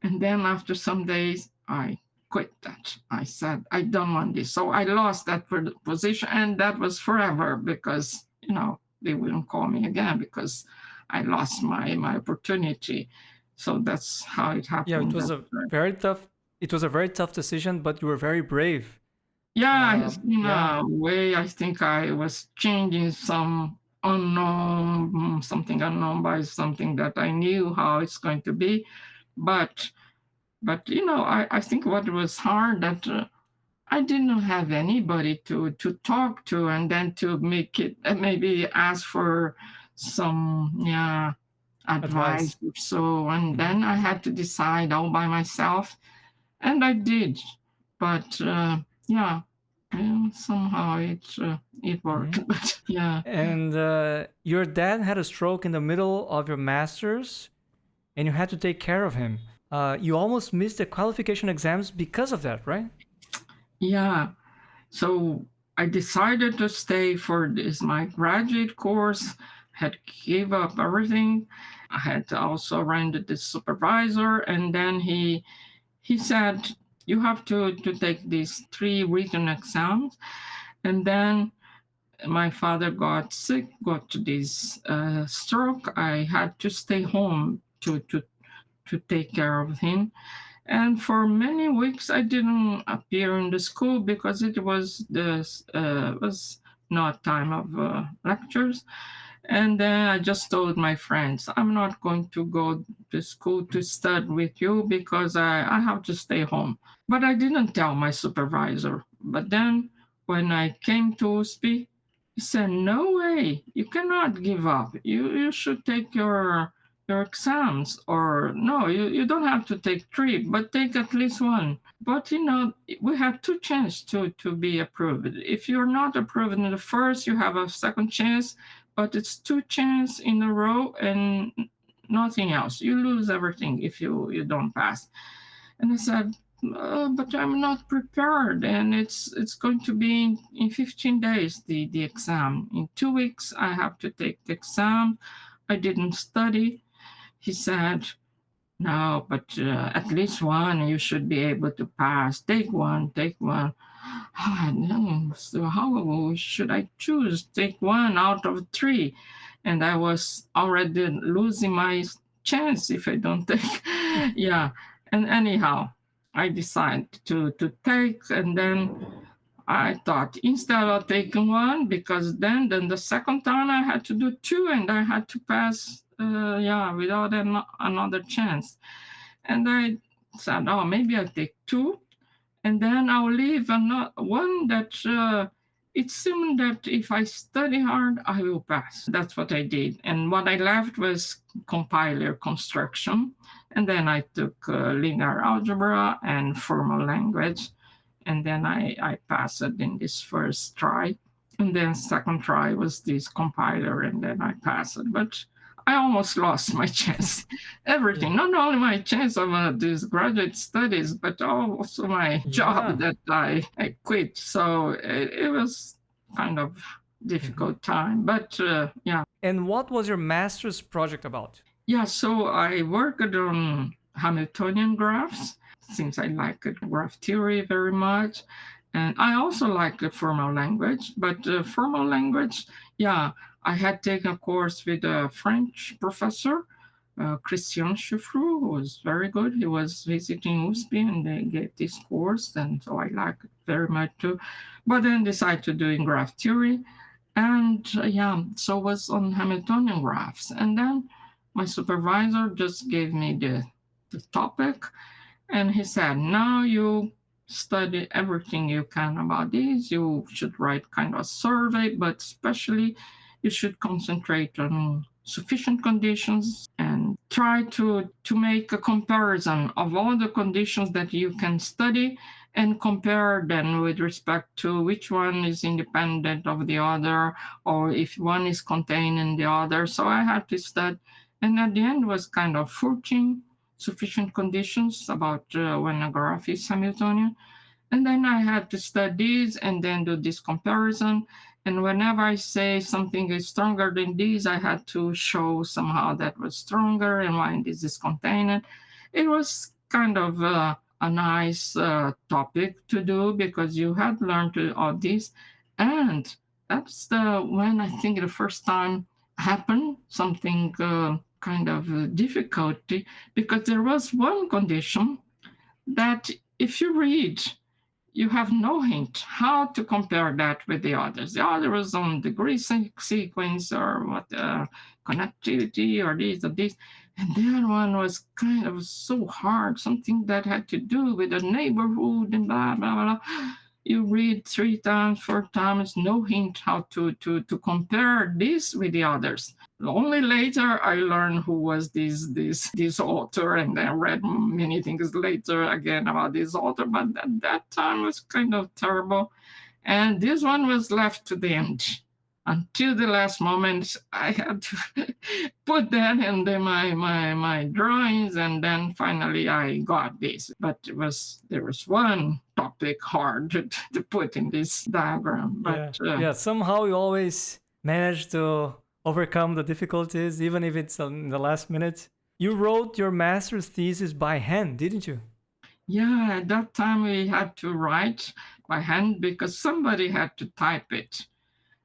And then after some days, I quit that. I said, I don't want this. So I lost that position and that was forever because, they wouldn't call me again because I lost my opportunity. So that's how it happened. Yeah, it was a very tough decision, but you were very brave. Yeah, in a way, I think I was changing something unknown by something that I knew how it's going to be. But I think what was hard that I didn't have anybody to talk to and then to make it, maybe ask for some, advice or so. And then I had to decide all by myself. And I did. But, somehow it worked. But yeah. And your dad had a stroke in the middle of your master's, and you had to take care of him. You almost missed the qualification exams because of that, right? Yeah. So I decided to stay for my graduate course. Had gave up everything. I had also rented the supervisor, and then he said, you have to take these 3 written exams. And then my father got sick, got this stroke. I had to stay home to take care of him. And for many weeks, I didn't appear in the school because it was was not time of lectures. And then I just told my friends, I'm not going to go to school to study with you because I have to stay home. But I didn't tell my supervisor. But then when I came to speak, he said, no way, you cannot give up. You should take your exams, or no, you don't have to take 3, but take at least 1. But we have 2 chances to be approved. If you're not approved in the first, you have a second chance, but it's 2 chances in a row and nothing else. You lose everything if you don't pass. And I said, but I'm not prepared, and it's going to be in 15 days the exam. In 2 weeks I have to take the exam. I didn't study. He said, no, but at least 1 you should be able to pass. Take 1. So how should I choose? Take 1 out of 3. And I was already losing my chance if I don't take. Yeah. And anyhow, I decided to take, and then I thought instead of taking 1, because then the second time I had to do 2 and I had to pass, without another chance. And I said, oh, maybe I'll take 2, and then I'll leave one that it seemed that if I study hard, I will pass. That's what I did. And what I left was compiler construction. And then I took linear algebra and formal language. And then I passed it in this first try. And then second try was this compiler, and then I passed it. But I almost lost my chance. Everything, not only my chance of these graduate studies, but also my job that I quit. So it was kind of difficult time, but yeah. And what was your master's project about? Yeah, so I worked on Hamiltonian graphs since I like graph theory very much. And I also like the formal language, but the formal language, yeah, I had taken a course with a French professor, Christian Chifrou, who was very good. He was visiting USP and they gave this course, and so I liked it very much too. But then decided to do in graph theory. And yeah, so was on Hamiltonian graphs. And then my supervisor just gave me the topic and he said, now you study everything you can about these. You should write kind of a survey, but especially you should concentrate on sufficient conditions and try to make a comparison of all the conditions that you can study and compare them with respect to which one is independent of the other or if one is contained in the other. So I had to study. And at the end was kind of 14 sufficient conditions about when a graph is Hamiltonian. And then I had to study this and then do this comparison. And whenever I say something is stronger than this, I had to show somehow that was stronger and why this is contained. It was kind of a nice topic to do because you had learned all this. And that's when I think the first time happened something kind of difficulty because there was one condition that if you read, you have no hint how to compare that with the others. The other was on degree sequence or what connectivity or this or this. And the other one was kind of so hard, something that had to do with the neighborhood and blah, blah, blah. You read 3 times, 4 times, no hint how to compare this with the others. Only later I learned who was this author, and then read many things later again about this author. But at that time was kind of terrible, and this one was left to the end. Until the last moment, I had to put that in my drawings, and then finally I got this. But there was one topic hard to put in this diagram. But yeah, somehow you always manage to overcome the difficulties, even if it's in the last minute. You wrote your master's thesis by hand, didn't you? Yeah, at that time we had to write by hand because somebody had to type it.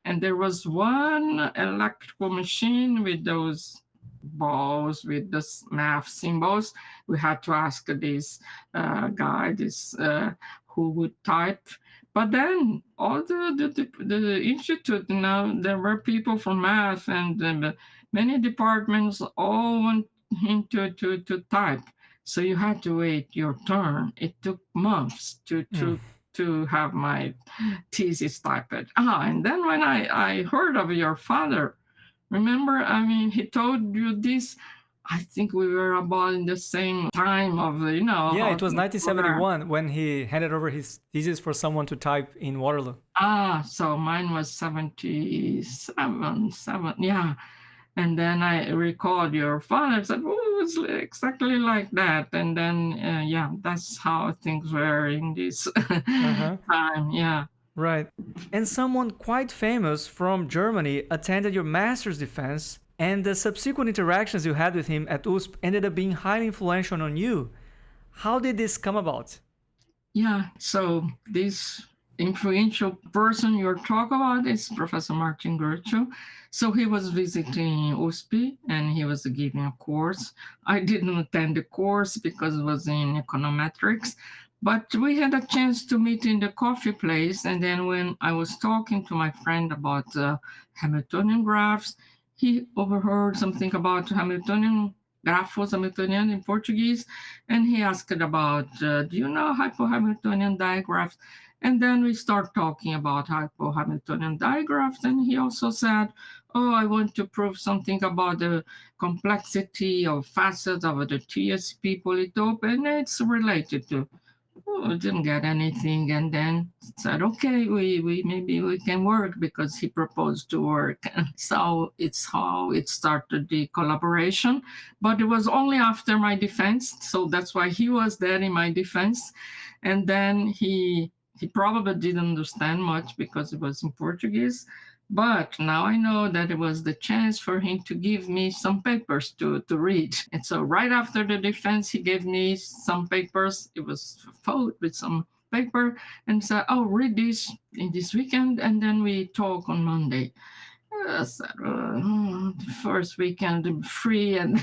And there was one electrical machine with those balls with the math symbols. We had to ask this guy, who would type. But then all the institute, there were people from math and many departments all went into to type. So you had to wait your turn. It took months to have my thesis typed. And then when I heard of your father, remember, I mean, he told you this, I think we were about in the same time of, Yeah, it was 1971 when he handed over his thesis for someone to type in Waterloo. So mine was 77, yeah. And then I recalled your father said, oh, it was exactly like that. And then, yeah, that's how things were in this time. Yeah. Right. And someone quite famous from Germany attended your master's defense, and the subsequent interactions you had with him at USP ended up being highly influential on you. How did this come about? Yeah, so this influential person you're talking about is Professor Martin Grötschel. So he was visiting USP and he was giving a course. I didn't attend the course because it was in econometrics, but we had a chance to meet in the coffee place. And then when I was talking to my friend about Hamiltonian graphs, he overheard something about Hamiltonian grafos Hamiltonian in Portuguese, and he asked about, do you know hypo-Hamiltonian digraphs? And then we start talking about hypo-Hamiltonian digraphs, and he also said, oh, I want to prove something about the complexity of facets of the TSP polytope, and it's related to. oh, didn't get anything, and then said, okay, we maybe we can work because he proposed to work. So it's how it started the collaboration. But it was only after my defense, so that's why he was there in my defense. And then he probably didn't understand much because it was in Portuguese. But now I know that it was the chance for him to give me some papers to read. And so right after the defense, he gave me some papers. It was folded with some paper and said, oh, read this in this weekend and then we talk on Monday. I said, the first weekend free, and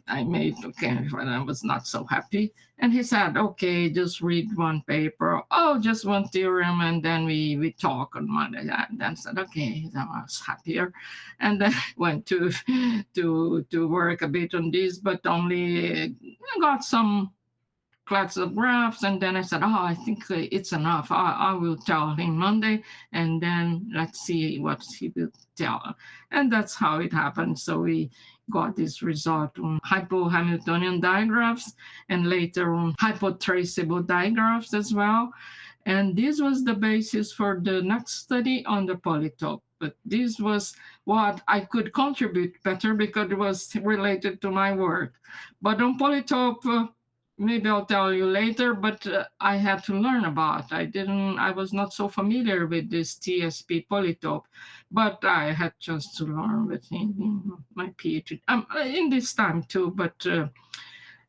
I made okay, but I was not so happy. And he said, okay, just read one paper, oh, just one theorem, and then we talk on Monday. And then said, okay, I was happier, and then went to work a bit on this, but only got some class of graphs, and then I said, oh, I think it's enough. I will tell him Monday, and then let's see what he will tell. And that's how it happened. So we got this result on hypo-Hamiltonian digraphs and later on hypotraceable digraphs as well. And this was the basis for the next study on the polytope. But this was what I could contribute better because it was related to my work. But on polytope, maybe I'll tell you later, but I had to learn about. I was not so familiar with this TSP polytope, but I had just to learn with him in my PhD, in this time too, but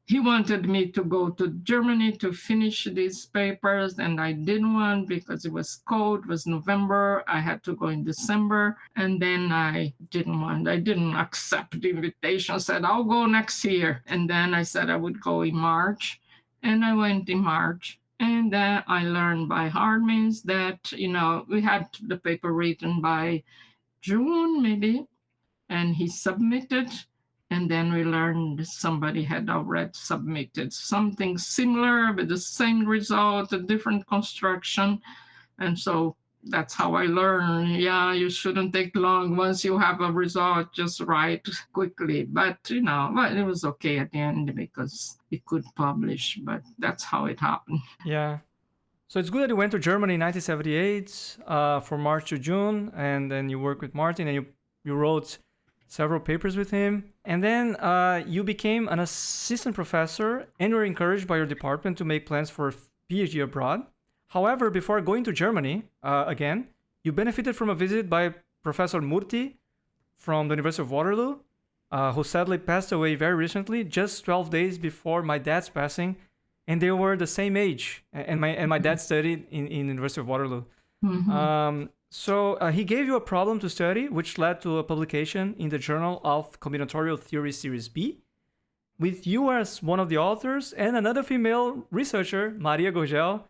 he wanted me to go to Germany to finish these papers, and I didn't want because it was cold. It was November. I had to go in December, and then I didn't want. I didn't accept the invitation. I said, I'll go next year. And then I said I would go in March, and I went in March. And then I learned by hard means that, we had the paper written by June, maybe, and he submitted. And then we learned somebody had already submitted something similar with the same result, a different construction. And so that's how I learned. Yeah, you shouldn't take long. Once you have a result, just write quickly. But, well, it was okay at the end because we could publish. But that's how it happened. Yeah. So it's good that you went to Germany in 1978 from March to June, and then you worked with Martin and you wrote several papers with him. And then you became an assistant professor and you were encouraged by your department to make plans for a PhD abroad. However, before going to Germany again, you benefited from a visit by Professor Murty from the University of Waterloo, who sadly passed away very recently, just 12 days before my dad's passing. And they were the same age. And my dad studied in University of Waterloo. Mm-hmm. So he gave you a problem to study, which led to a publication in the Journal of Combinatorial Theory Series B, with you as one of the authors and another female researcher, Maria Grötschel,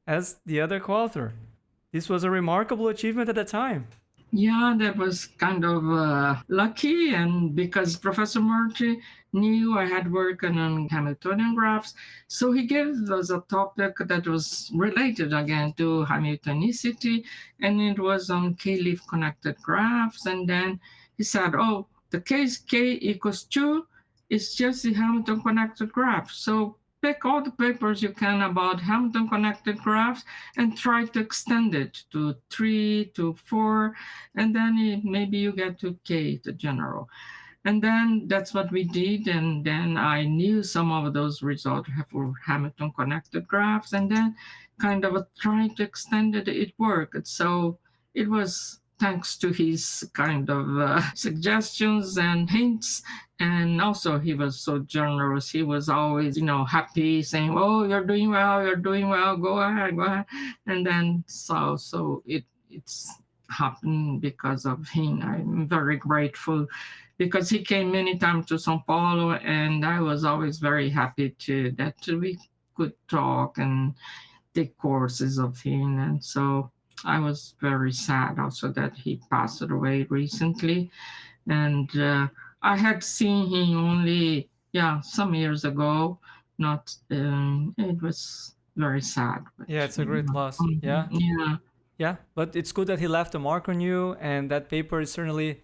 as the other co-author. This was a remarkable achievement at the time. Yeah, that was kind of lucky, and because Professor Murty knew I had worked on Hamiltonian graphs, so he gave us a topic that was related again to Hamiltonicity, and it was on K-leaf connected graphs. And then he said, oh, the case K equals 2 is just the Hamilton connected graph. So pick all the papers you can about Hamilton connected graphs and try to extend it to 3, to 4, and then maybe you get to K, the general. And then that's what we did. And then I knew some of those results for Hamilton connected graphs, and then kind of trying to extend it, it worked. So it was thanks to his kind of suggestions and hints. And also he was so generous. He was always, happy, saying, oh, you're doing well, go ahead. And then so it's happened because of him. I'm very grateful because he came many times to São Paulo, and I was always very happy that we could talk and take courses of him. And so I was very sad also that he passed away recently. And I had seen him only, some years ago. It was very sad. But, yeah, it's a great loss. Yeah. Yeah, but it's good that he left a mark on you, and that paper is certainly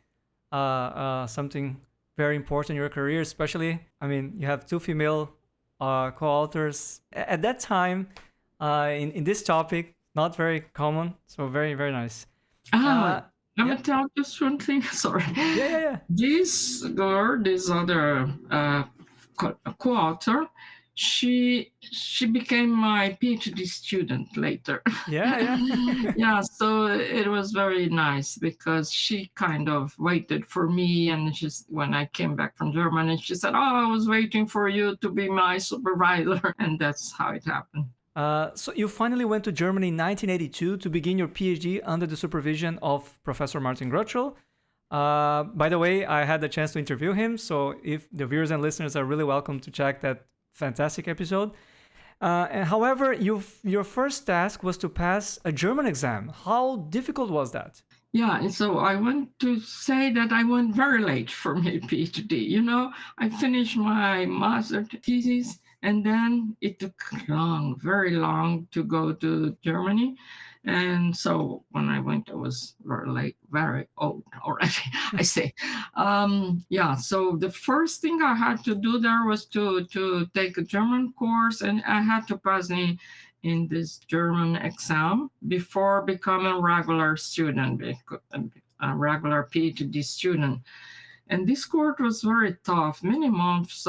something very important in your career, especially, you have two female co-authors. At that time, in this topic. Not very common, so very, very nice. Let me Yeah. tell just one thing. Sorry. Yeah. This girl, this other co-author, she became my PhD student later. Yeah. Yeah, so it was very nice because she kind of waited for me, and when I came back from Germany, she said, "Oh, I was waiting for you to be my supervisor," and that's how it happened. So you finally went to Germany in 1982 to begin your PhD under the supervision of Professor Martin Grötschel. By the way, I had the chance to interview him, so if the viewers and listeners are really welcome to check that fantastic episode. And however, your first task was to pass a German exam. How difficult was that? Yeah, and so I want to say that I went very late for my PhD. You know, I finished my master thesis, and then it took very long to go to Germany. And so when I went, I was very late, very old already, I say. Yeah, so the first thing I had to do there was to take a German course, and I had to pass in this German exam before becoming a regular student, a regular PhD student. And this course was very tough, many months,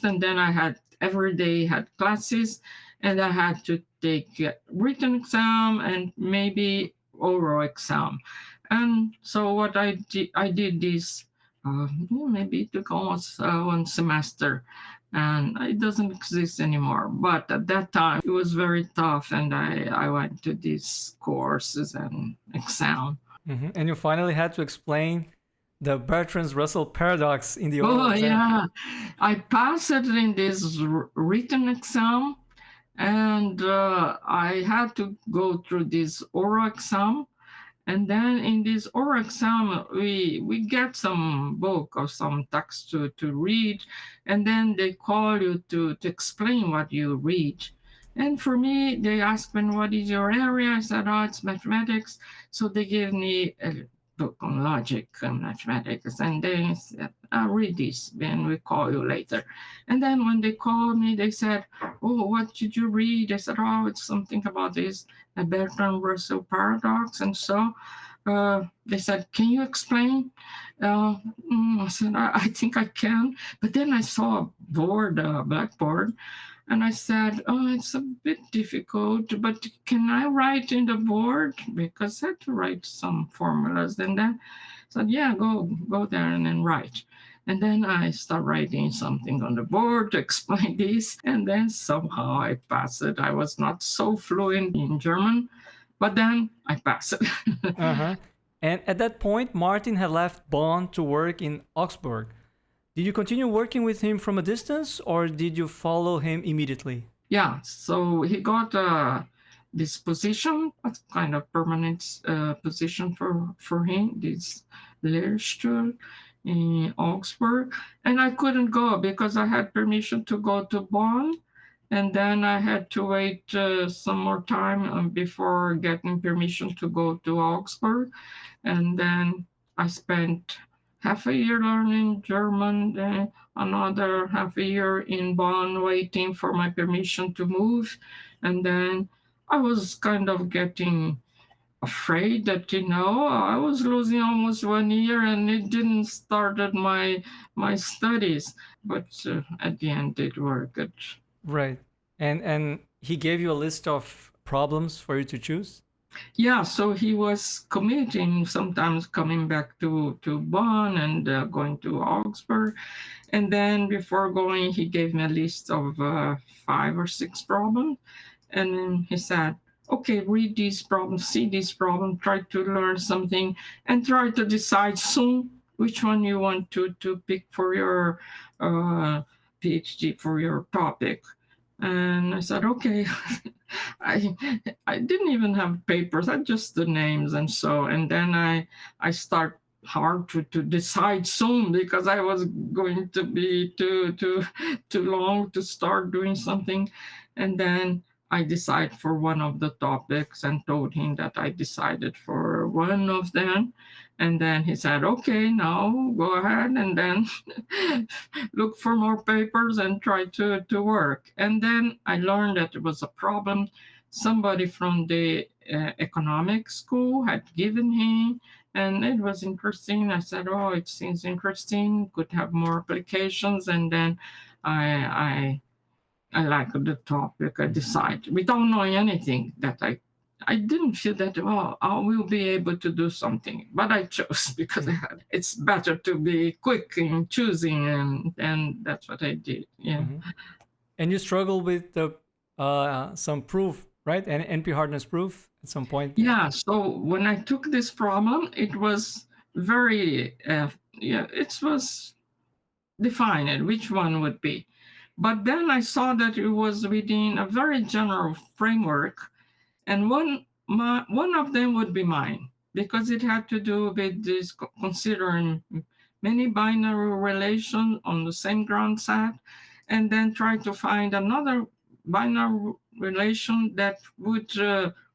and then I had every day had classes, and I had to take a written exam and maybe oral exam. And so what I did this, maybe it took almost 1 semester, and it doesn't exist anymore. But at that time, it was very tough, and I went to these courses and exam. Mm-hmm. And you finally had to explain the Bertrand-Russell paradox in the oral exam. Yeah, I passed it in this written exam, and I had to go through this oral exam. And then in this oral exam, we get some book or some text to read, and then they call you to explain what you read. And for me, they asked me, "What is your area?" I said, "Oh, it's mathematics." So they gave me a book on logic and mathematics, and they said, "Read this, then we call you later." And then when they called me, they said, "Oh, what did you read?" I said, "Oh, it's something about this Bertrand-Russell paradox." And so they said, "Can you explain?" I said, I think I can. But then I saw a board, a blackboard, and I said, "Oh, it's a bit difficult, but can I write in the board?" Because I had to write some formulas. And then I said, "Yeah, go there and then write." And then I start writing something on the board to explain this. And then somehow I passed it. I was not so fluent in German, but then I passed it. Uh-huh. And at that point, Martin had left Bonn to work in Augsburg. Did you continue working with him from a distance, or did you follow him immediately? Yeah, so he got this position, a kind of permanent position for him, this Lehrstuhl in Augsburg. And I couldn't go because I had permission to go to Bonn. And then I had to wait some more time before getting permission to go to Augsburg. And then I spent half a year learning German, then another half a year in Bonn waiting for my permission to move. And then I was kind of getting afraid that, I was losing almost 1 year and it didn't started my studies. But at the end, it worked good. Right. And he gave you a list of problems for you to choose? Yeah, so he was commuting, sometimes coming back to Bonn and going to Augsburg. And then before going, he gave me a list of 5 or 6 problems. And then he said, "Okay, read these problems, see these problems, try to learn something, and try to decide soon which one you want to pick for your PhD, for your topic." And I said, "Okay." I I didn't even have papers. I just the names, and then I start hard to decide soon because I was going to be too long to start doing something. And then I decide for one of the topics and told him that I decided for one of them. And then he said, okay, now go ahead and then look for more papers and try to work. And then I learned that it was a problem. Somebody from the economic school had given him, and it was interesting. I said, oh, it seems interesting, could have more applications. And then I I like the topic. I decided without knowing anything that I didn't feel that I will be able to do something, but I chose because it's better to be quick in choosing, and that's what I did. Yeah. And you struggle with the some proof, right? And NP hardness proof at some point. Yeah. So when I took this problem, it was very it was defined which one would be. But then I saw that it was within a very general framework, and one of them would be mine because it had to do with this considering many binary relations on the same ground set, and then try to find another binary relation that would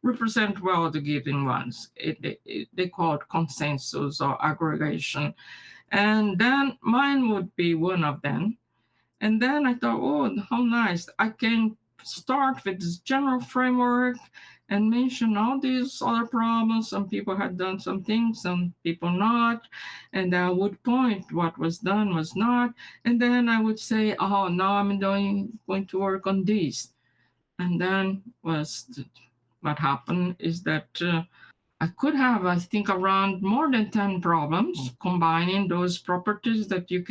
represent well the given ones. They call it consensus or aggregation, and then mine would be one of them. And then I thought, oh, how nice. I can start with this general framework and mention all these other problems. Some people had done some things, some people not. And I would point what was done was not. And then I would say, oh, now I'm going to work on this. And then what happened is that I could have, I think, around more than 10 problems combining those properties that you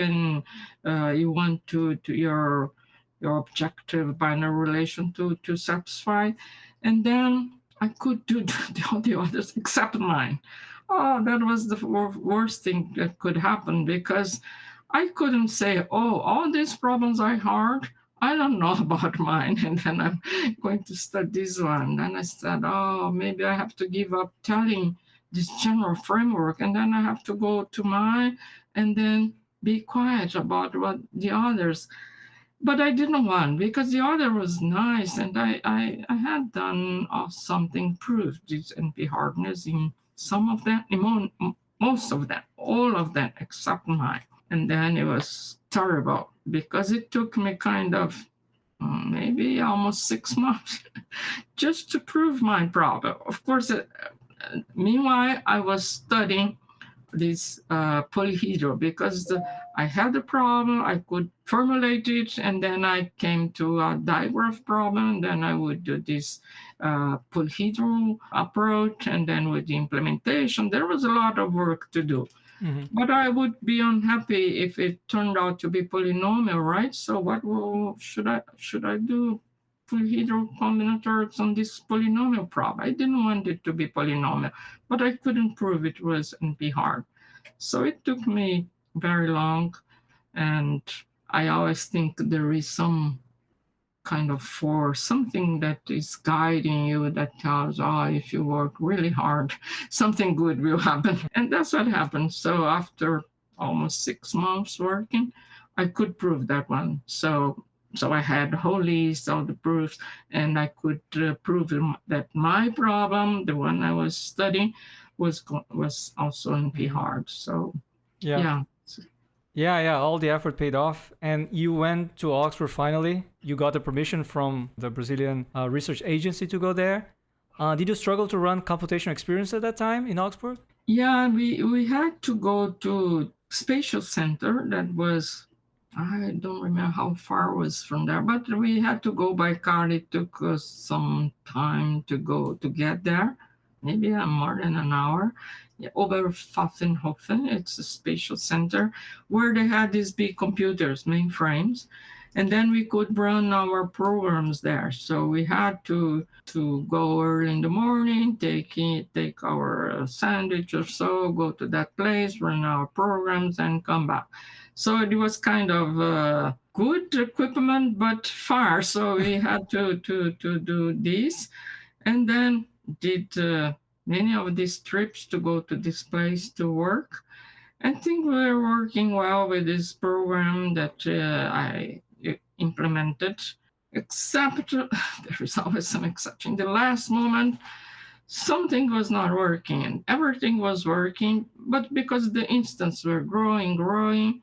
want to your objective binary relation to satisfy. And then I could do all the others except mine. Oh, that was the worst thing that could happen because I couldn't say, oh, all these problems are hard. I don't know about mine. And then I'm going to start this one. Then I said, oh, maybe I have to give up telling this general framework. And then I have to go to mine and then be quiet about what the others. But I didn't want because the other was nice. And I had done something, proved this NP hardness in some of them, in most of them, all of them except mine. And then it was terrible because it took me kind of maybe almost 6 months just to prove my problem. Of course, meanwhile, I was studying this polyhedral because I had a problem, I could formulate it, and then I came to a digraph problem, and then I would do this polyhedral approach, and then with the implementation, there was a lot of work to do. But I would be unhappy if it turned out to be polynomial, right? So what should I do? Polyhedral combinatorics on this polynomial problem. I didn't want it to be polynomial, but I couldn't prove it was NP hard. So it took me very long, and I always think there is some kind of force, something that is guiding you that tells, oh, if you work really hard, something good will happen. And that's what happened. So after almost 6 months working, I could prove that one. So I had the whole list, all the proofs, and I could prove that my problem, the one I was studying, was also NP hard. So yeah. Yeah, all the effort paid off. And you went to Oxford finally. You got the permission from the Brazilian research agency to go there. Did you struggle to run computational experience at that time in Augsburg? Yeah, we had to go to spatial center that was, I don't remember how far it was from there, but we had to go by car. It took us some time to get there, maybe more than an hour. Over Pfaffenhofen, it's a spatial center where they had these big computers, mainframes, and then we could run our programs there. So we had to go early in the morning, take our sandwich or so, go to that place, run our programs, and come back. So it was kind of good equipment, but far. So we had to do this, and then did many of these trips to go to this place to work. I think we're working well with this program that I implemented. except there is always some exception. The last moment, something was not working and everything was working, but because the instants were growing,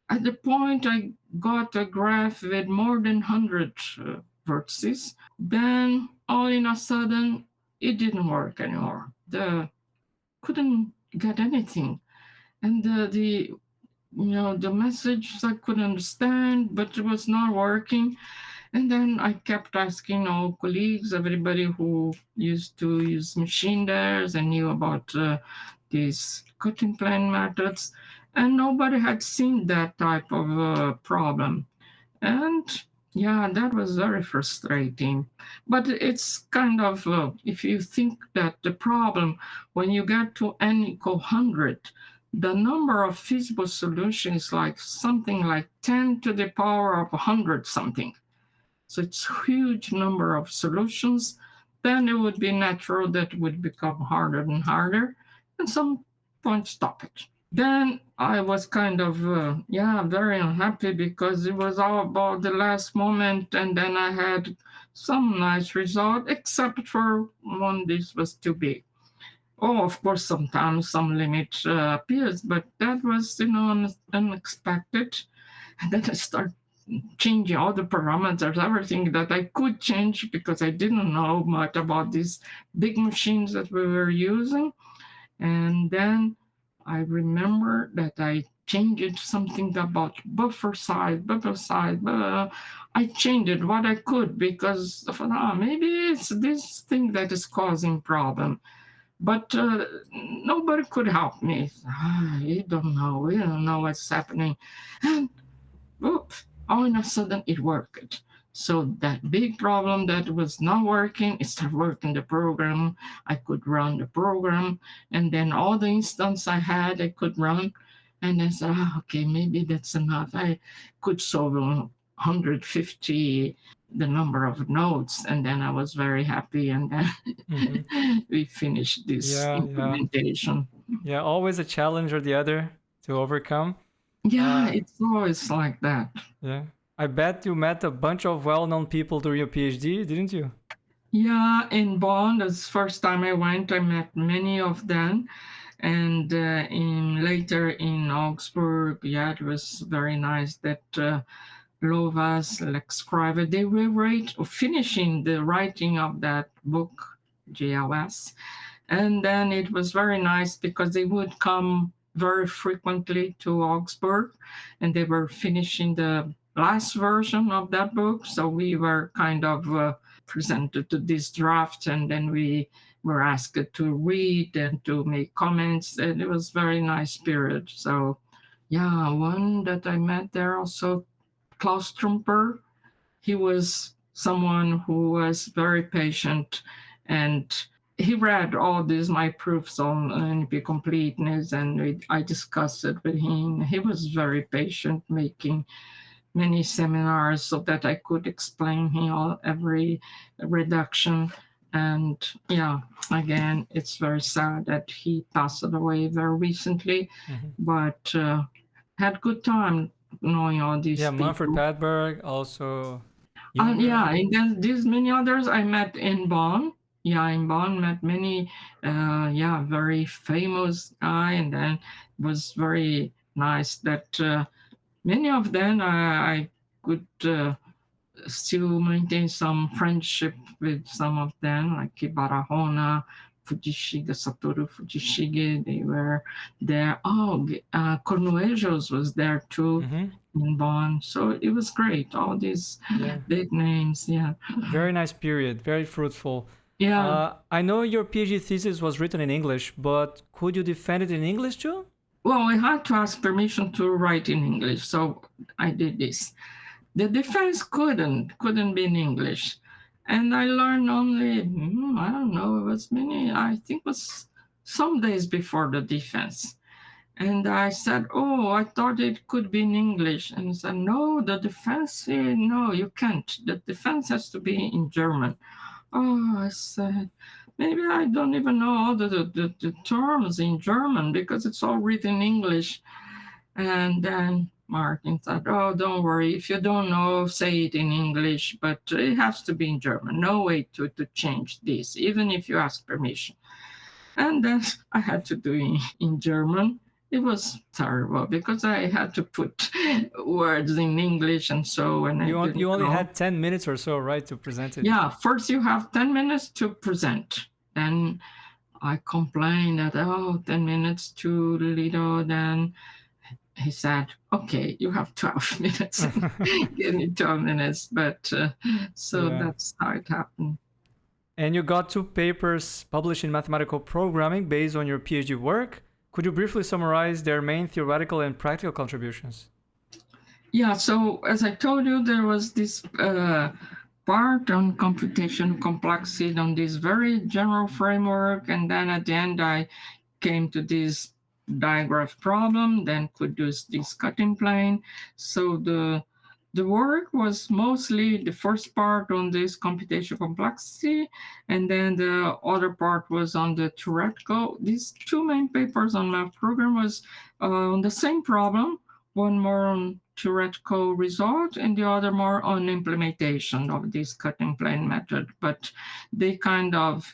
at the point I got a graph with more than 100 vertices, then all in a sudden, it didn't work anymore. Couldn't get anything. And the message I couldn't understand, but it was not working. And then I kept asking all colleagues, everybody who used to use machine layers and knew about these cutting plane methods, and nobody had seen that type of problem. And yeah, that was very frustrating. But it's kind of, if you think that the problem, when you get to n equal 100, the number of feasible solutions is like something like 10 to the power of 100 something. So it's a huge number of solutions. Then it would be natural that it would become harder and harder, and some point stop it. Then I was kind of, very unhappy because it was all about the last moment, and then I had some nice result, except for one, this was too big. Oh, of course, sometimes some limit appears, but that was, unexpected. And then I started changing all the parameters, everything that I could change because I didn't know much about these big machines that we were using. And then I remember that I changed something about buffer size. I changed what I could because I thought, maybe it's this thing that is causing problem. But nobody could help me. We don't know what's happening. And all in a sudden it worked. So that big problem that was not working, it started working the program. I could run the program, and then all the instance I had, I could run. And I said, okay, maybe that's enough. I could solve 150 the number of nodes, and then I was very happy. And then we finished this implementation. Yeah, always a challenge or the other to overcome. Yeah, it's always like that. Yeah. I bet you met a bunch of well-known people during your PhD, didn't you? Yeah, in Bonn, that's the first time I went, I met many of them. And later in Augsburg, yeah, it was very nice that Lovas, Lex Scriver, they were finishing the writing of that book, GLS. And then it was very nice because they would come very frequently to Augsburg, and they were finishing the last version of that book. So we were kind of presented to this draft, and then we were asked to read and to make comments, and it was very nice period. So yeah, one that I met there also, Klaus Trumper. He was someone who was very patient, and he read all these my proofs on NP completeness, and I discussed it with him. He was very patient, making many seminars so that I could explain him every reduction. And yeah, again, it's very sad that he passed away very recently, but had good time knowing all these people. Manfred Padberg also. And then these many others I met in Bonn. Yeah, in Bonn, met many, very famous guy, and then it was very nice that many of them I could still maintain some friendship with some of them, like Kibarahona, Fujishige, Satoru Fujishige, they were there. Cornuejos was there too in Bonn. So it was great, all these big names, Very nice period, very fruitful. Yeah. I know your PhD thesis was written in English, but could you defend it in English too? Well, I had to ask permission to write in English, so I did this. The defense couldn't be in English. And I learned only, I don't know, it was I think it was some days before the defense. And I said, I thought it could be in English. And he said, no, the defense, no, you can't. The defense has to be in German. I said, maybe I don't even know all the terms in German because it's all written in English. And then Martin said, oh, don't worry. If you don't know, say it in English, but it has to be in German. No way to change this, even if you ask permission. And then I had to do it in German. It was terrible because I had to put words in English and so, and You only had 10 minutes or so, right, to present it? Yeah, first you have 10 minutes to present. Then I complained that, 10 minutes too little. Then he said, okay, you have 12 minutes. Give me 12 minutes. But that's how it happened. And you got 2 papers published in mathematical programming based on your PhD work. Could you briefly summarize their main theoretical and practical contributions? Yeah, so as I told you, there was this part on computation complexity on this very general framework. And then at the end, I came to this digraph problem, then could do this cutting plane. So the work was mostly the first part on this computational complexity, and then the other part was on the theoretical. These 2 main papers on math program was on the same problem, one more on theoretical result and the other more on implementation of this cutting plane method. But they kind of,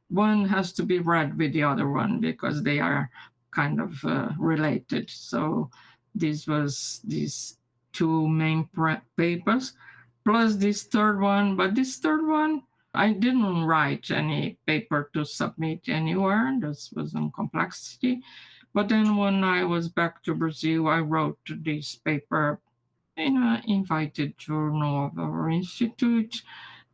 one has to be read with the other one because they are kind of related. So this was these 2 main papers, plus this third one. But this third one, I didn't write any paper to submit anywhere. This was on complexity. But then when I was back to Brazil, I wrote this paper in an invited journal of our institute.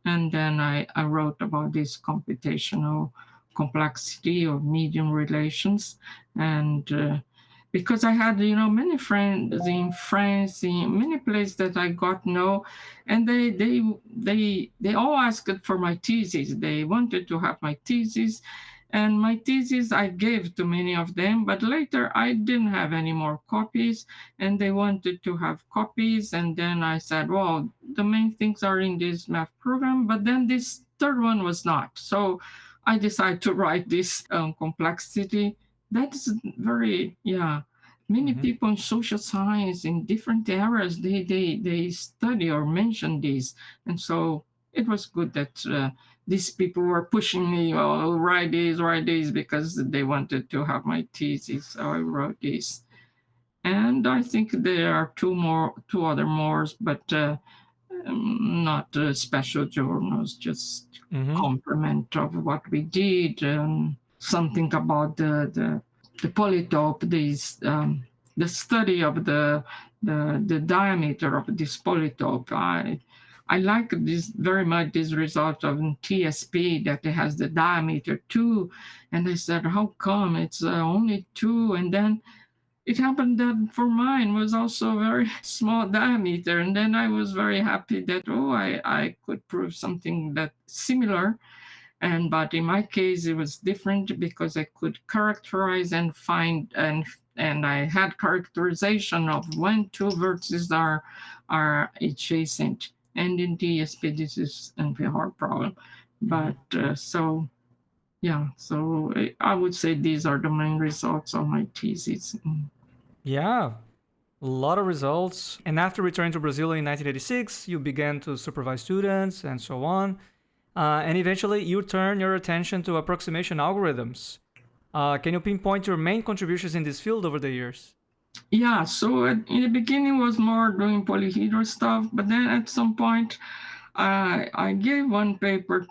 And then I wrote about this computational complexity of medium relations. And because I had, many friends in France, in many places that I got to know, and they all asked for my thesis. They wanted to have my thesis. And my thesis I gave to many of them, but later I didn't have any more copies and they wanted to have copies. And then I said, well, the main things are in this math program, but then this third one was not. So I decided to write this complexity. That's very, many people in social science in different areas, they study or mention this. And so it was good that these people were pushing me, write this, because they wanted to have my thesis. So I wrote this. And I think there are 2 other more, but not special journals, just complement of what we did. Something about the polytope, the study of the diameter of this polytope. I like this very much, this result of TSP, that it has the diameter 2. And I said, how come it's only 2? And then it happened that for mine was also a very small diameter. And then I was very happy that, I could prove something that similar. But in my case, it was different because I could characterize and find, and I had characterization of when 2 vertices are adjacent. And in DSP, this is a very hard problem. But so I would say these are the main results of my thesis. Yeah, a lot of results. And after returning to Brazil in 1986, you began to supervise students and so on. And eventually, you turned your attention to approximation algorithms. Can you pinpoint your main contributions in this field over the years? Yeah, so in the beginning was more doing polyhedral stuff, but then at some point I gave one paper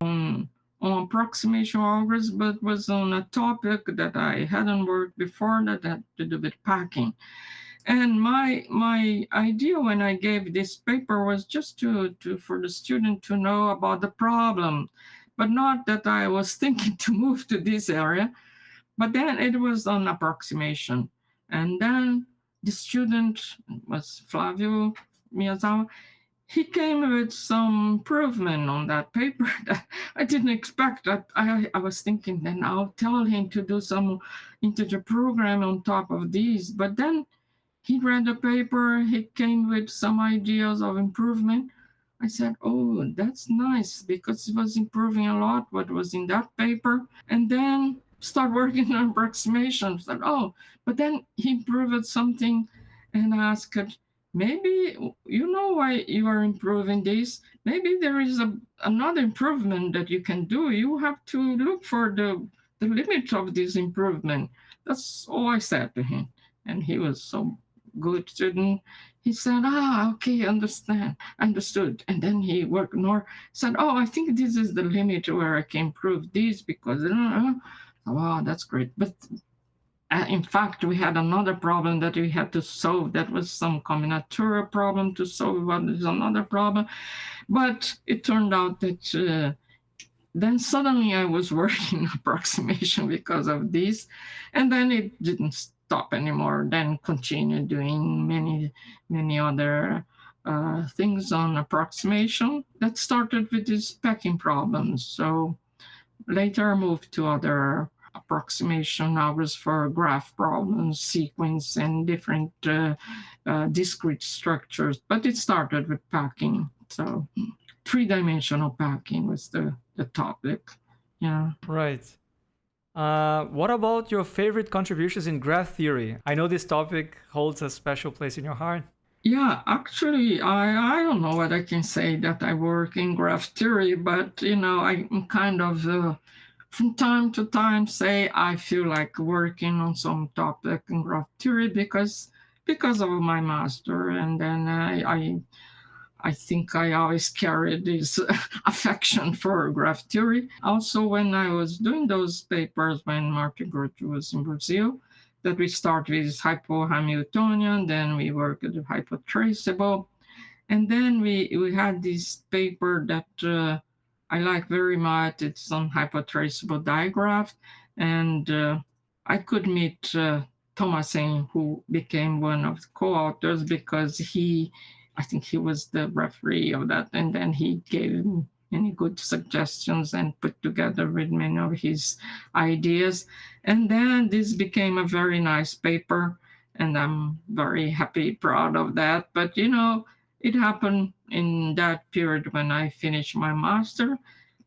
on approximation algorithms, but was on a topic that I hadn't worked before, that had to do with packing. And my idea when I gave this paper was just for the student to know about the problem, but not that I was thinking to move to this area. But then it was on approximation. And then the student was Flavio Miyazawa. He came with some improvement on that paper that I didn't expect. That I was thinking, then I'll tell him to do some integer program on top of these. But then he read the paper, he came with some ideas of improvement. I said, oh, that's nice, because it was improving a lot what was in that paper. And then start working on approximations. But then he improved something, and asked, maybe you know why you are improving this. Maybe there is another improvement that you can do. You have to look for the limit of this improvement. That's all I said to him. And he was so good student. He said, okay, understood. And then he worked more, said, I think this is the limit where I can improve this because, wow, that's great. But in fact, we had another problem that we had to solve. That was some combinatorial problem to solve. What is another problem? But it turned out that then suddenly I was working approximation because of this, and then it didn't stop anymore. Then continued doing many other things on approximation that started with these packing problems. So later I moved to other approximation hours for graph problems, sequence, and different discrete structures. But it started with packing. So three-dimensional packing was the topic. Yeah. Right. What about your favorite contributions in graph theory? I know this topic holds a special place in your heart. Yeah, actually, I don't know what I can say that I work in graph theory, but I'm kind of from time to time say I feel like working on some topic in graph theory because of my master, and then I think I always carried this affection for graph theory. Also, when I was doing those papers when Martin Grötschel was in Brazil, that we start with hypo-Hamiltonian, then we work with hypotraceable, and then we had this paper that I like very much. It's on hypotraceable digraph, and I could meet Thomasin, who became one of the co-authors because I think he was the referee of that, and then he gave many good suggestions and put together with many of his ideas. And then this became a very nice paper, and I'm very happy, proud of that. But it happened in that period when I finished my master.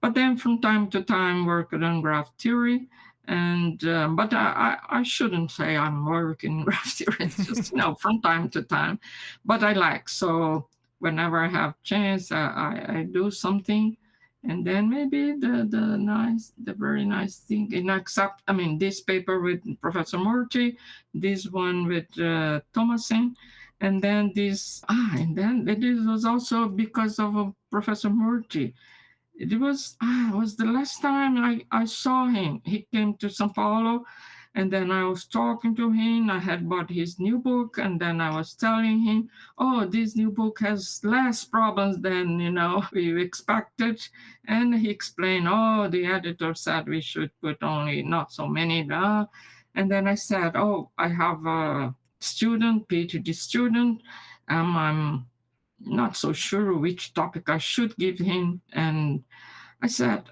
But then from time to time worked on graph theory. And but I shouldn't say I'm working graph theory. It's just from time to time, but I like, so whenever I have chance, I do something, and then maybe the very nice thing in accept. I mean, this paper with Professor Murty, this one with Thomasin, and then this was also because of Professor Murty. It was the last time I saw him. He came to São Paulo, and then I was talking to him. I had bought his new book, and then I was telling him, this new book has less problems than we expected. And he explained, the editor said we should put only not so many. And then I said, I have a student, PhD student. I'm not so sure which topic I should give him. And I said,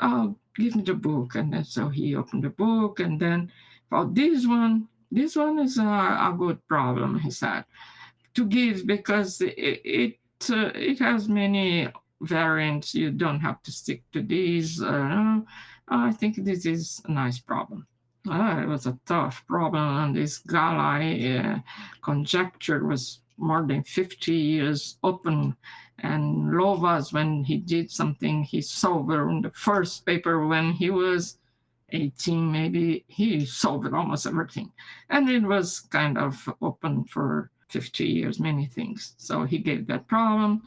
give me the book. And then so he opened the book, and then, this one is a good problem, he said, to give because it has many variants. You don't have to stick to these. I think this is a nice problem. It was a tough problem, and this Galilei conjecture was more than 50 years open. And Lovas, when he did something, he solved it in the first paper when he was 18, maybe, he solved almost everything. And it was kind of open for 50 years, many things. So he gave that problem.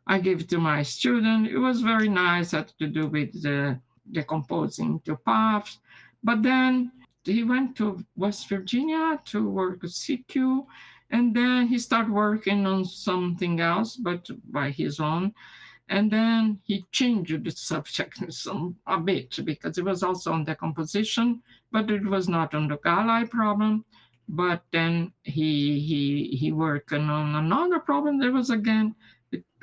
I gave it to my student. It was very nice, had to do with decomposing to paths. But then he went to West Virginia to work at CQ. And then he started working on something else, but by his own. And then he changed the subject a bit because it was also on decomposition, but it was not on the Galilei problem. But then he worked on another problem. There was again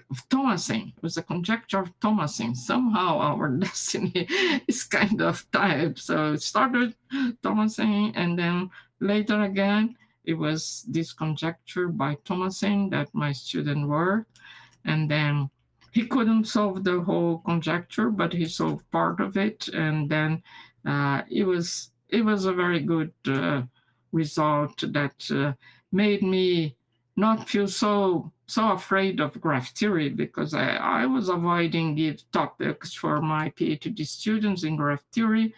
of Thomasin. It was a conjecture of Thomasin. Somehow our destiny is kind of tied. So it started Thomasin, and then later again, it was this conjecture by Thomasin that my student worked. And then he couldn't solve the whole conjecture, but he solved part of it. And then it was a very good result that made me not feel so afraid of graph theory, because I was avoiding give topics for my PhD students in graph theory.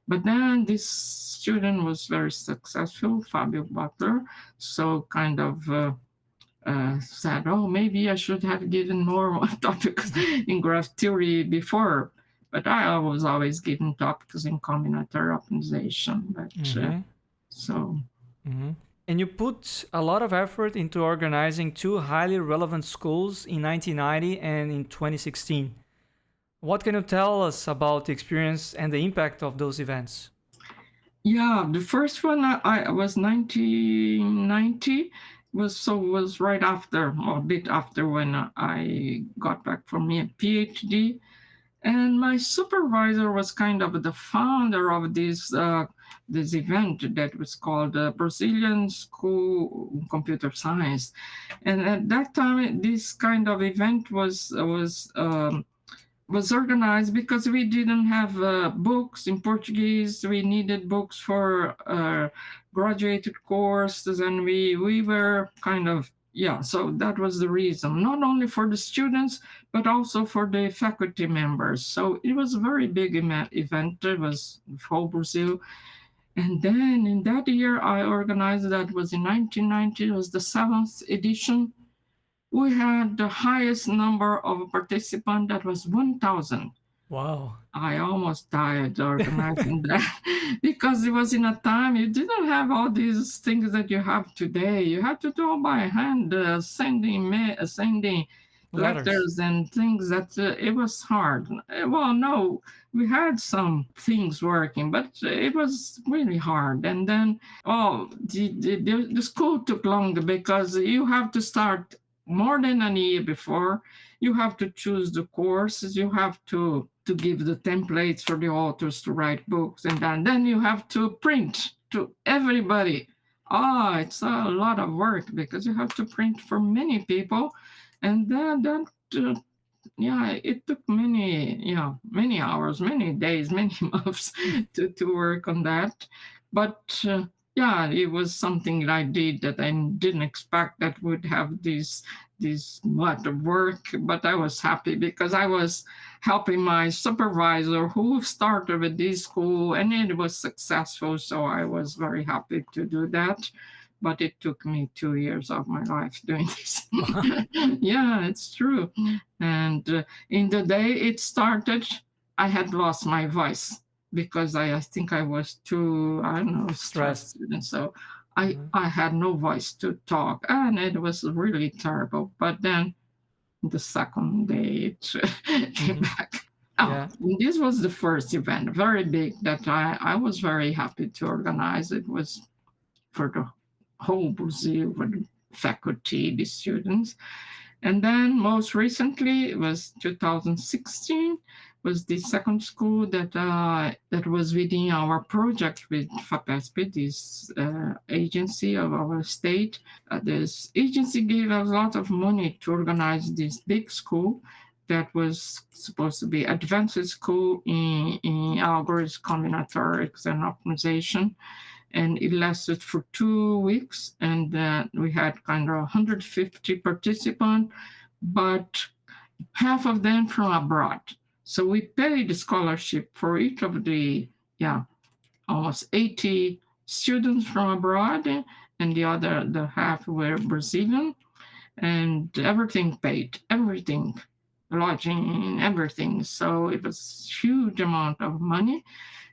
But then this student was very successful, Fabio Butler, so kind of said, oh, maybe I should have given more topics in graph theory before. But I was always giving topics in combinatorial optimization. But so. Mm-hmm. And you put a lot of effort into organizing two highly relevant schools in 1990 and in 2016. What can you tell us about the experience and the impact of those events? Yeah, the first one I was 1990 was right after, or a bit after, when I got back from my PhD, and my supervisor was kind of the founder of this event that was called the Brazilian School of Computer Science, and at that time this kind of event was organized because we didn't have books in Portuguese. We needed books for graduated courses, and we were kind of, so that was the reason, not only for the students, but also for the faculty members. So it was a very big event. It was for Brazil. And then in that year, I organized, that was in 1990, it was the 7th edition. We had the highest number of participants, that was 1,000. Wow. I almost died organizing that, because it was in a time you didn't have all these things that you have today. You had to do it by hand, sending letters and things, that it was hard. Well, no, we had some things working, but it was really hard. And then, the school took longer, because you have to start more than a year before. You have to choose the courses, you have to give the templates for the authors to write books, and then you have to print to everybody. It's a lot of work, because you have to print for many people, and then it took many hours, many days, many months to work on that. But it was something that I did that I didn't expect that would have this much of work. But I was happy, because I was helping my supervisor, who started with this school, and it was successful. So I was very happy to do that. But it took me 2 years of my life doing this. Yeah, it's true. And in the day it started, I had lost my voice, because I think I was too, I don't know, stressed. And so I had no voice to talk, and it was really terrible. But then the second day it came back. This was the first event, very big, that I was very happy to organize. It was for the whole Brazil, for the faculty, the students. And then most recently, it was 2016, was the second school that was within our project with FAPESP, this agency of our state. This agency gave us a lot of money to organize this big school that was supposed to be advanced school in algorithms, combinatorics, and optimization. And it lasted for 2 weeks, and we had kind of 150 participants, but half of them from abroad. So we paid scholarship for each of the, almost 80 students from abroad, and the half were Brazilian, and everything paid, everything, lodging, everything. So it was a huge amount of money,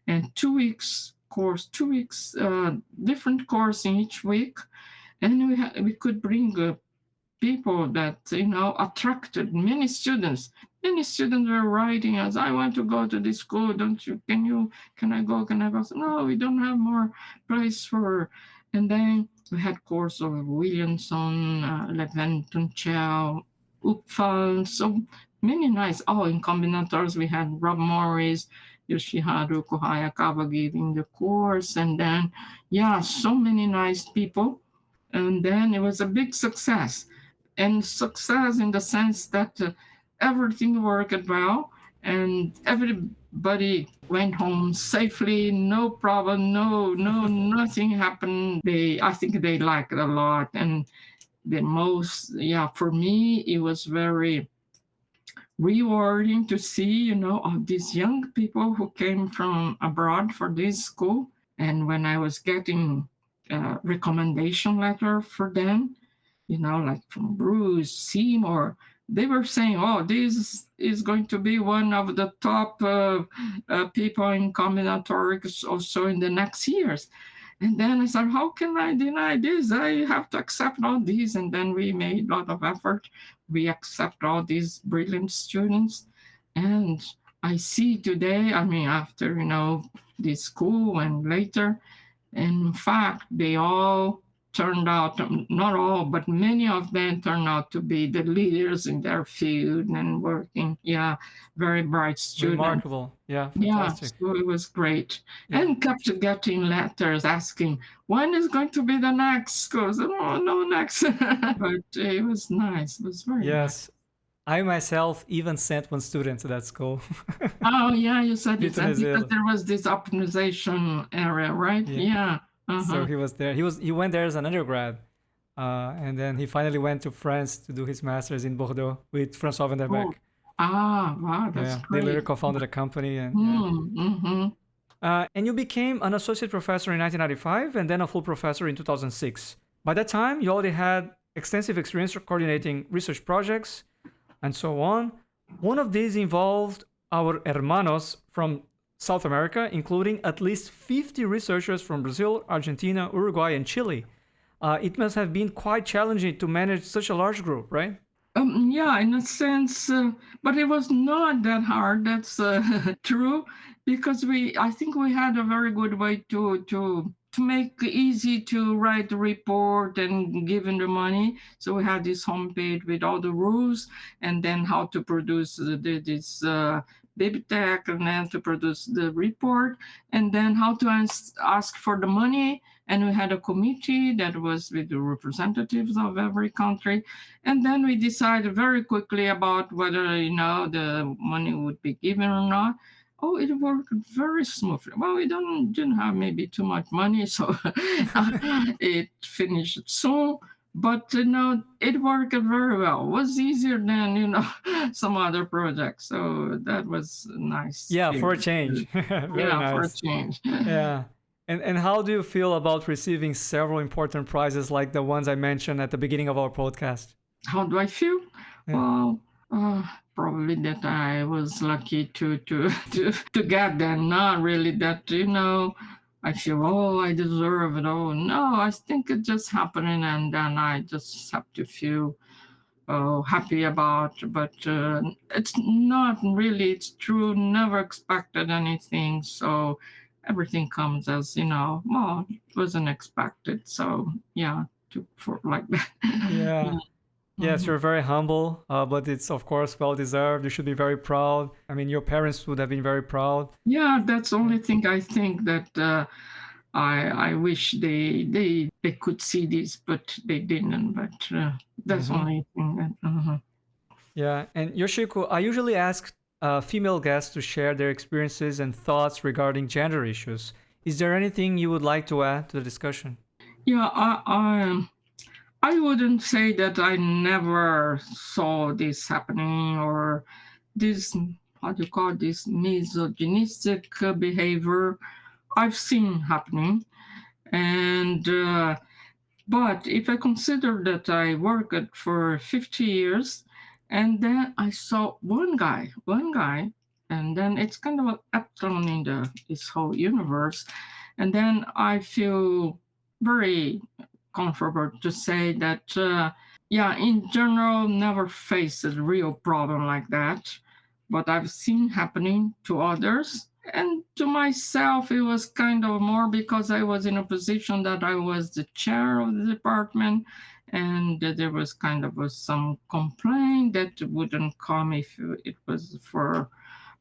and 2 weeks course, 2 weeks, different course in each week, and we could bring people that attracted many students. Many students were writing us, I want to go to this school, don't you? Can I go? So, no, we don't have more place for. And then we had course of Williamson, Leventon, Chell, Upfall, so many nice. In combinators we had Rob Morris, Yoshiharu Kohayakawa giving the course, and then so many nice people. And then it was a big success, and success in the sense that everything worked well, and everybody went home safely, no problem, no nothing happened. I think they liked it a lot, and the most, for me, it was very rewarding to see, all these young people who came from abroad for this school. And when I was getting a recommendation letter for them, like from Bruce, Seymour, they were saying, oh, this is going to be one of the top people in combinatorics also in the next years. And then I said, how can I deny this? I have to accept all these. And then we made a lot of effort. We accept all these brilliant students. And I see today, after, this school and later, in fact, they all turned out, not all, but many of them turned out to be the leaders in their field and working. Yeah, very bright students. Remarkable. Yeah, fantastic. Yeah, so it was great. Yeah. And kept getting letters asking, when is going to be the next school? So, no next. But it was nice. It was very nice. Yes. I myself even sent one student to that school. Oh, yeah, you said it. Because there was this optimization area, right? Yeah. So he was there. He went there as an undergrad. And then he finally went to France to do his master's in Bordeaux with François van der Beek. Oh. Ah, wow, that's great. They later co-founded a company. And, and you became an associate professor in 1995 and then a full professor in 2006. By that time, you already had extensive experience coordinating research projects and so on. One of these involved our hermanos from South America, including at least 50 researchers from Brazil, Argentina, Uruguay, and Chile. It must have been quite challenging to manage such a large group, right? Yeah, in a sense, but it was not that hard. That's true, because I think we had a very good way to make it easy to write the report and give them the money. So we had this homepage with all the rules, and then how to produce this bibliothèque, and then to produce the report, and then how to ask for the money. And we had a committee that was with the representatives of every country. And then we decided very quickly about whether, the money would be given or not. Oh, it worked very smoothly. Well, we didn't have maybe too much money, so it finished soon. But, it worked very well. It was easier than, some other projects. So that was nice. Yeah, for a change. Nice. For a change. Yeah. And how do you feel about receiving several important prizes like the ones I mentioned at the beginning of our podcast? How do I feel? Yeah. Well, probably that I was lucky to get them. Not really that, I feel, I deserve it. Oh, no, I think it just happened, and then I just have to feel happy about. But it's not really, it's true, never expected anything. So everything comes as, well, it wasn't expected. So, yeah, for like that. Yeah. Yes, you're very humble, but it's, of course, well-deserved. You should be very proud. I mean, your parents would have been very proud. Yeah, that's the only thing I think that I wish they could see this, but they didn't. But that's the only thing that... Yeah, and Yoshiko, I usually ask female guests to share their experiences and thoughts regarding gender issues. Is there anything you would like to add to the discussion? Yeah, I wouldn't say that I never saw this happening, or this, how do you call this, misogynistic behavior. I've seen happening. And but if I consider that I worked for 50 years, and then I saw one guy, and then it's kind of an epsilon in this whole universe. And then I feel very comfortable to say that, in general, never faced a real problem like that. But I've seen happening to others. And to myself, it was kind of more because I was in a position that I was the chair of the department, and there was kind of some complaint that wouldn't come if it was for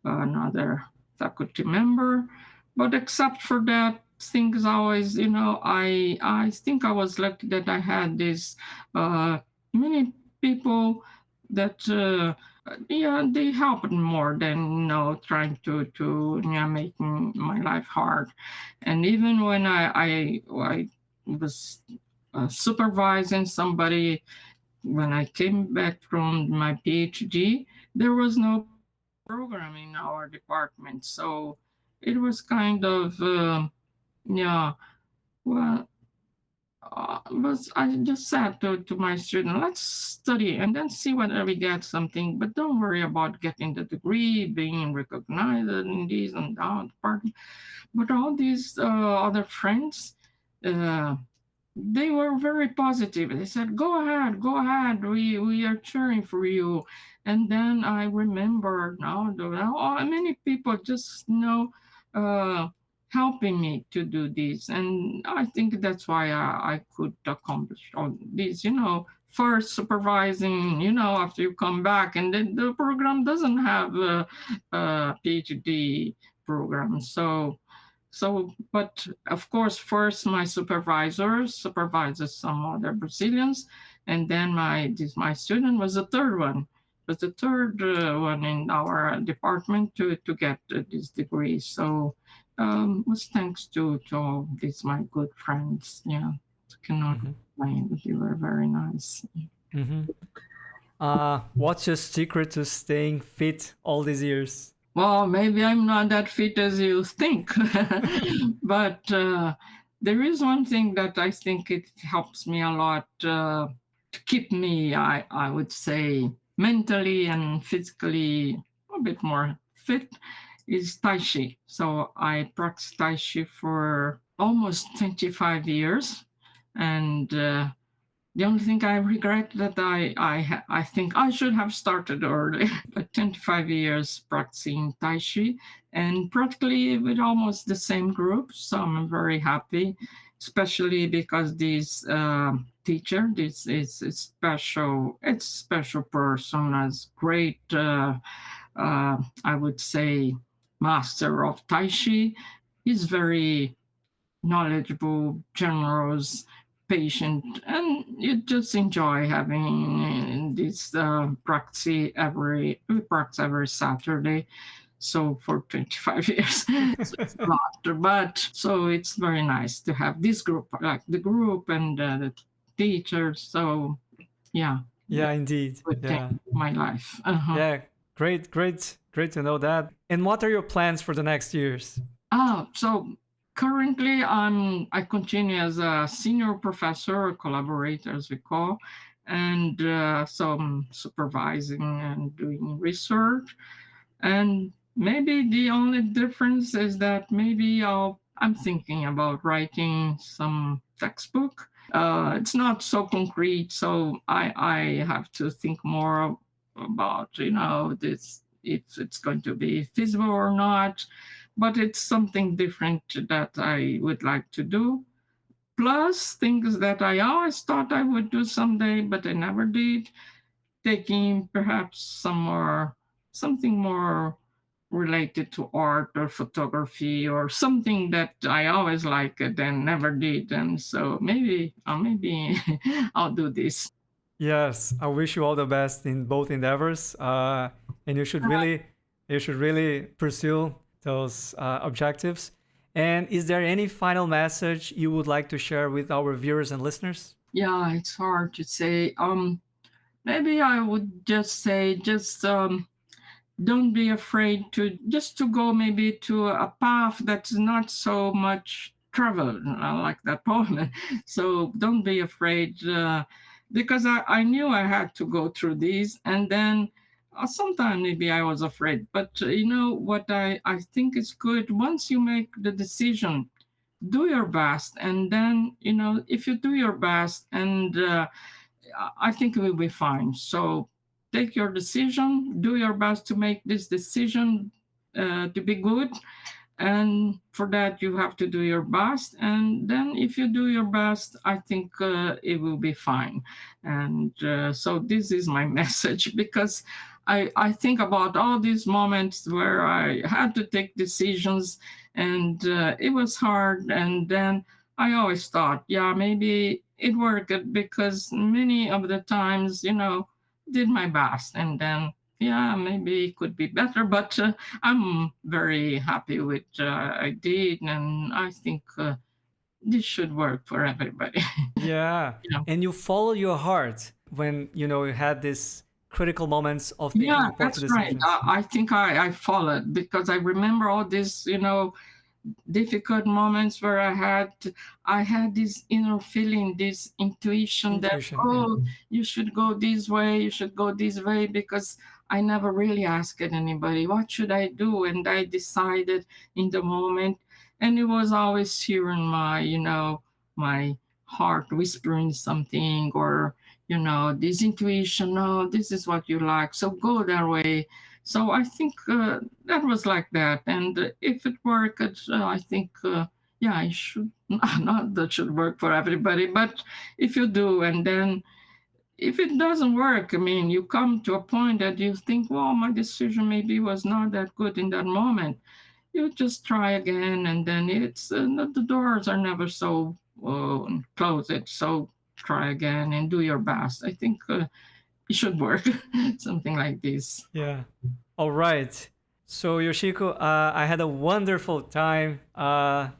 another faculty member. But except for that, things always, I think I was lucky that I had this many people that they helped more than trying to making my life hard. And even when I was supervising somebody. When I came back from my PhD, there was no program in our department. So it was kind of, yeah, well, was I just said to my student, let's study and then see whether we get something, but don't worry about getting the degree, being recognized in this and that part. But all these other friends, uh, they were very positive. They said, "Go ahead, go ahead. We are cheering for you." And then I remember now many people just uh, helping me to do this, and I think that's why I could accomplish all this. First supervising, after you come back, and then the program doesn't have a PhD program, but of course, first my supervisor supervises some other Brazilians, and then my student was the third one, was the third one in our department to get this degree. So was thanks to all these my good friends. Yeah, cannot complain. They were very nice. What's your secret to staying fit all these years? Well, maybe I'm not that fit as you think, but there is one thing that I think it helps me a lot to keep me, I would say, mentally and physically a bit more fit is Tai Chi. So I practice Tai Chi for almost 25 years. And the only thing I regret that I think I should have started early, but 25 years practicing Tai Chi and practically with almost the same group. So I'm very happy, especially because this teacher, this is a special person, as great, I would say, master of Tai Chi. He's very knowledgeable, generous, patient, and you just enjoy having this practice we practice every Saturday. So for 25 years, so it's a lot, but so it's very nice to have this group, like the group and the teachers. So yeah, Yeah, indeed. Yeah. My life. Yeah, great to know that. And what are your plans for the next years? So currently, I continue as a senior professor, or collaborator, as we call, and so I'm supervising and doing research. And maybe the only difference is that maybe I'm thinking about writing some textbook. It's not so concrete, so I have to think more about this, if it's going to be feasible or not, but it's something different that I would like to do. Plus things that I always thought I would do someday, but I never did. Taking perhaps something more related to art or photography or something that I always liked and never did. And so maybe I'll do this. Yes, I wish you all the best in both endeavors, and you should really pursue those objectives. And is there any final message you would like to share with our viewers and listeners? Yeah, it's hard to say. Maybe I would just say, don't be afraid to go maybe to a path that's not so much traveled. I like that poem. So don't be afraid, because I knew I had to go through these, and then sometimes maybe I was afraid. But what I think is good, once you make the decision, do your best, and then if you do your best, and I think it will be fine. So take your decision, do your best to make this decision to be good. And for that, you have to do your best. And then if you do your best, I think it will be fine. And so this is my message, because I think about all these moments where I had to take decisions, and it was hard. And then I always thought, yeah, maybe it worked, because many of the times, did my best. And then, yeah, maybe it could be better, but I'm very happy with I did. And I think this should work for everybody. Yeah. Yeah. And you follow your heart when, you had this critical moments of taking Yeah, important that's right. decisions. I think I followed because I remember all this, difficult moments where I had this inner feeling, this intuition that, Intuition, yeah. oh, you should go this way, you should go this way, because I never really asked anybody, what should I do? And I decided in the moment, and it was always here in my heart whispering something, or, this intuition, no, this is what you like, so go that way. So I think that was like that. And if it worked, I think, yeah, it should, not that should work for everybody, but if you do, and then if it doesn't work, I mean, you come to a point that you think, well, my decision maybe was not that good in that moment. You just try again, and then it's the doors are never so closed. So try again and do your best. I think it should work, something like this. Yeah. All right. So Yoshiko, I had a wonderful time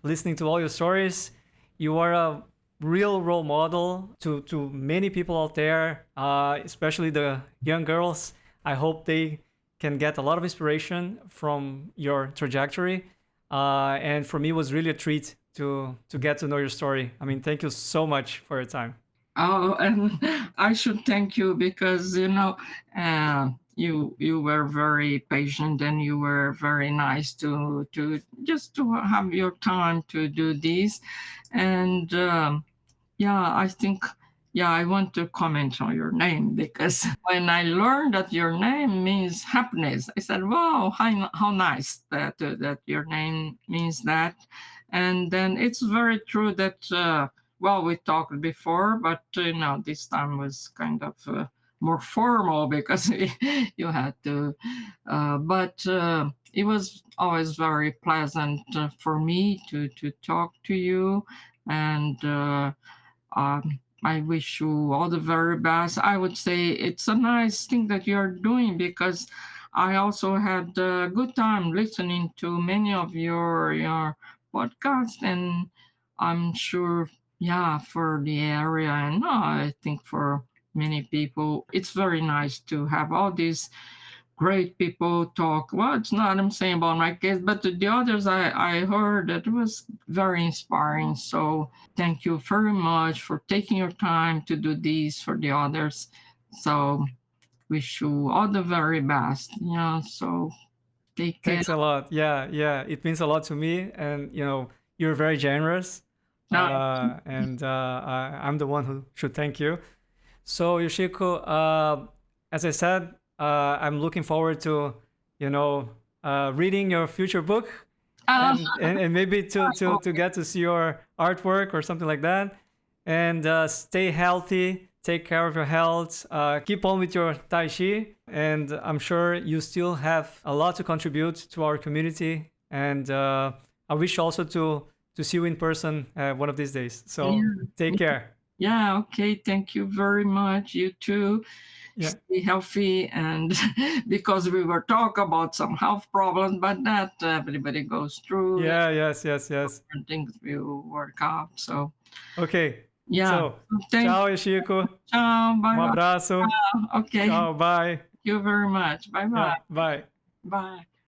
listening to all your stories. You are a real role model to many people out there, especially the young girls. I hope they can get a lot of inspiration from your trajectory. And for me, it was really a treat to get to know your story. I mean, thank you so much for your time. Oh, and I should thank you because you were very patient and you were very nice to just to have your time to do this, and yeah, I think, yeah, I want to comment on your name because when I learned that your name means happiness, I said, wow, how nice that your name means that. And then it's very true that, well, we talked before, but this time was kind of more formal because you had to, but it was always very pleasant for me to talk to you. And I wish you all the very best. I would say it's a nice thing that you're doing because I also had a good time listening to many of your podcasts, and I'm sure, yeah, for the area, and I think for many people, it's very nice to have all these great people talk. Well, it's not I'm saying about my case, but the others I heard that was very inspiring. So thank you very much for taking your time to do this for the others. So wish you all the very best. Yeah. So take care. Thanks a lot. Yeah, yeah, it means a lot to me, and you're very generous, and I'm the one who should thank you. So Yoshiko, as I said, I'm looking forward to reading your future book, and maybe to get to see your artwork or something like that. And stay healthy, take care of your health, keep on with your Tai Chi, and I'm sure you still have a lot to contribute to our community. And I wish also to see you in person one of these days. So Yeah. take care. Yeah, okay. Thank you very much. You too. Yeah. Stay healthy, and because we were talking about some health problems, but that everybody goes through. Yeah, yes. And things will work out. So Ok. yeah. So, Thank tchau, Yoshiko. Ciao. Bye. Um abraço. Okay. Tchau, bye. Thank you very much. Bye bye. Yeah, bye. Bye.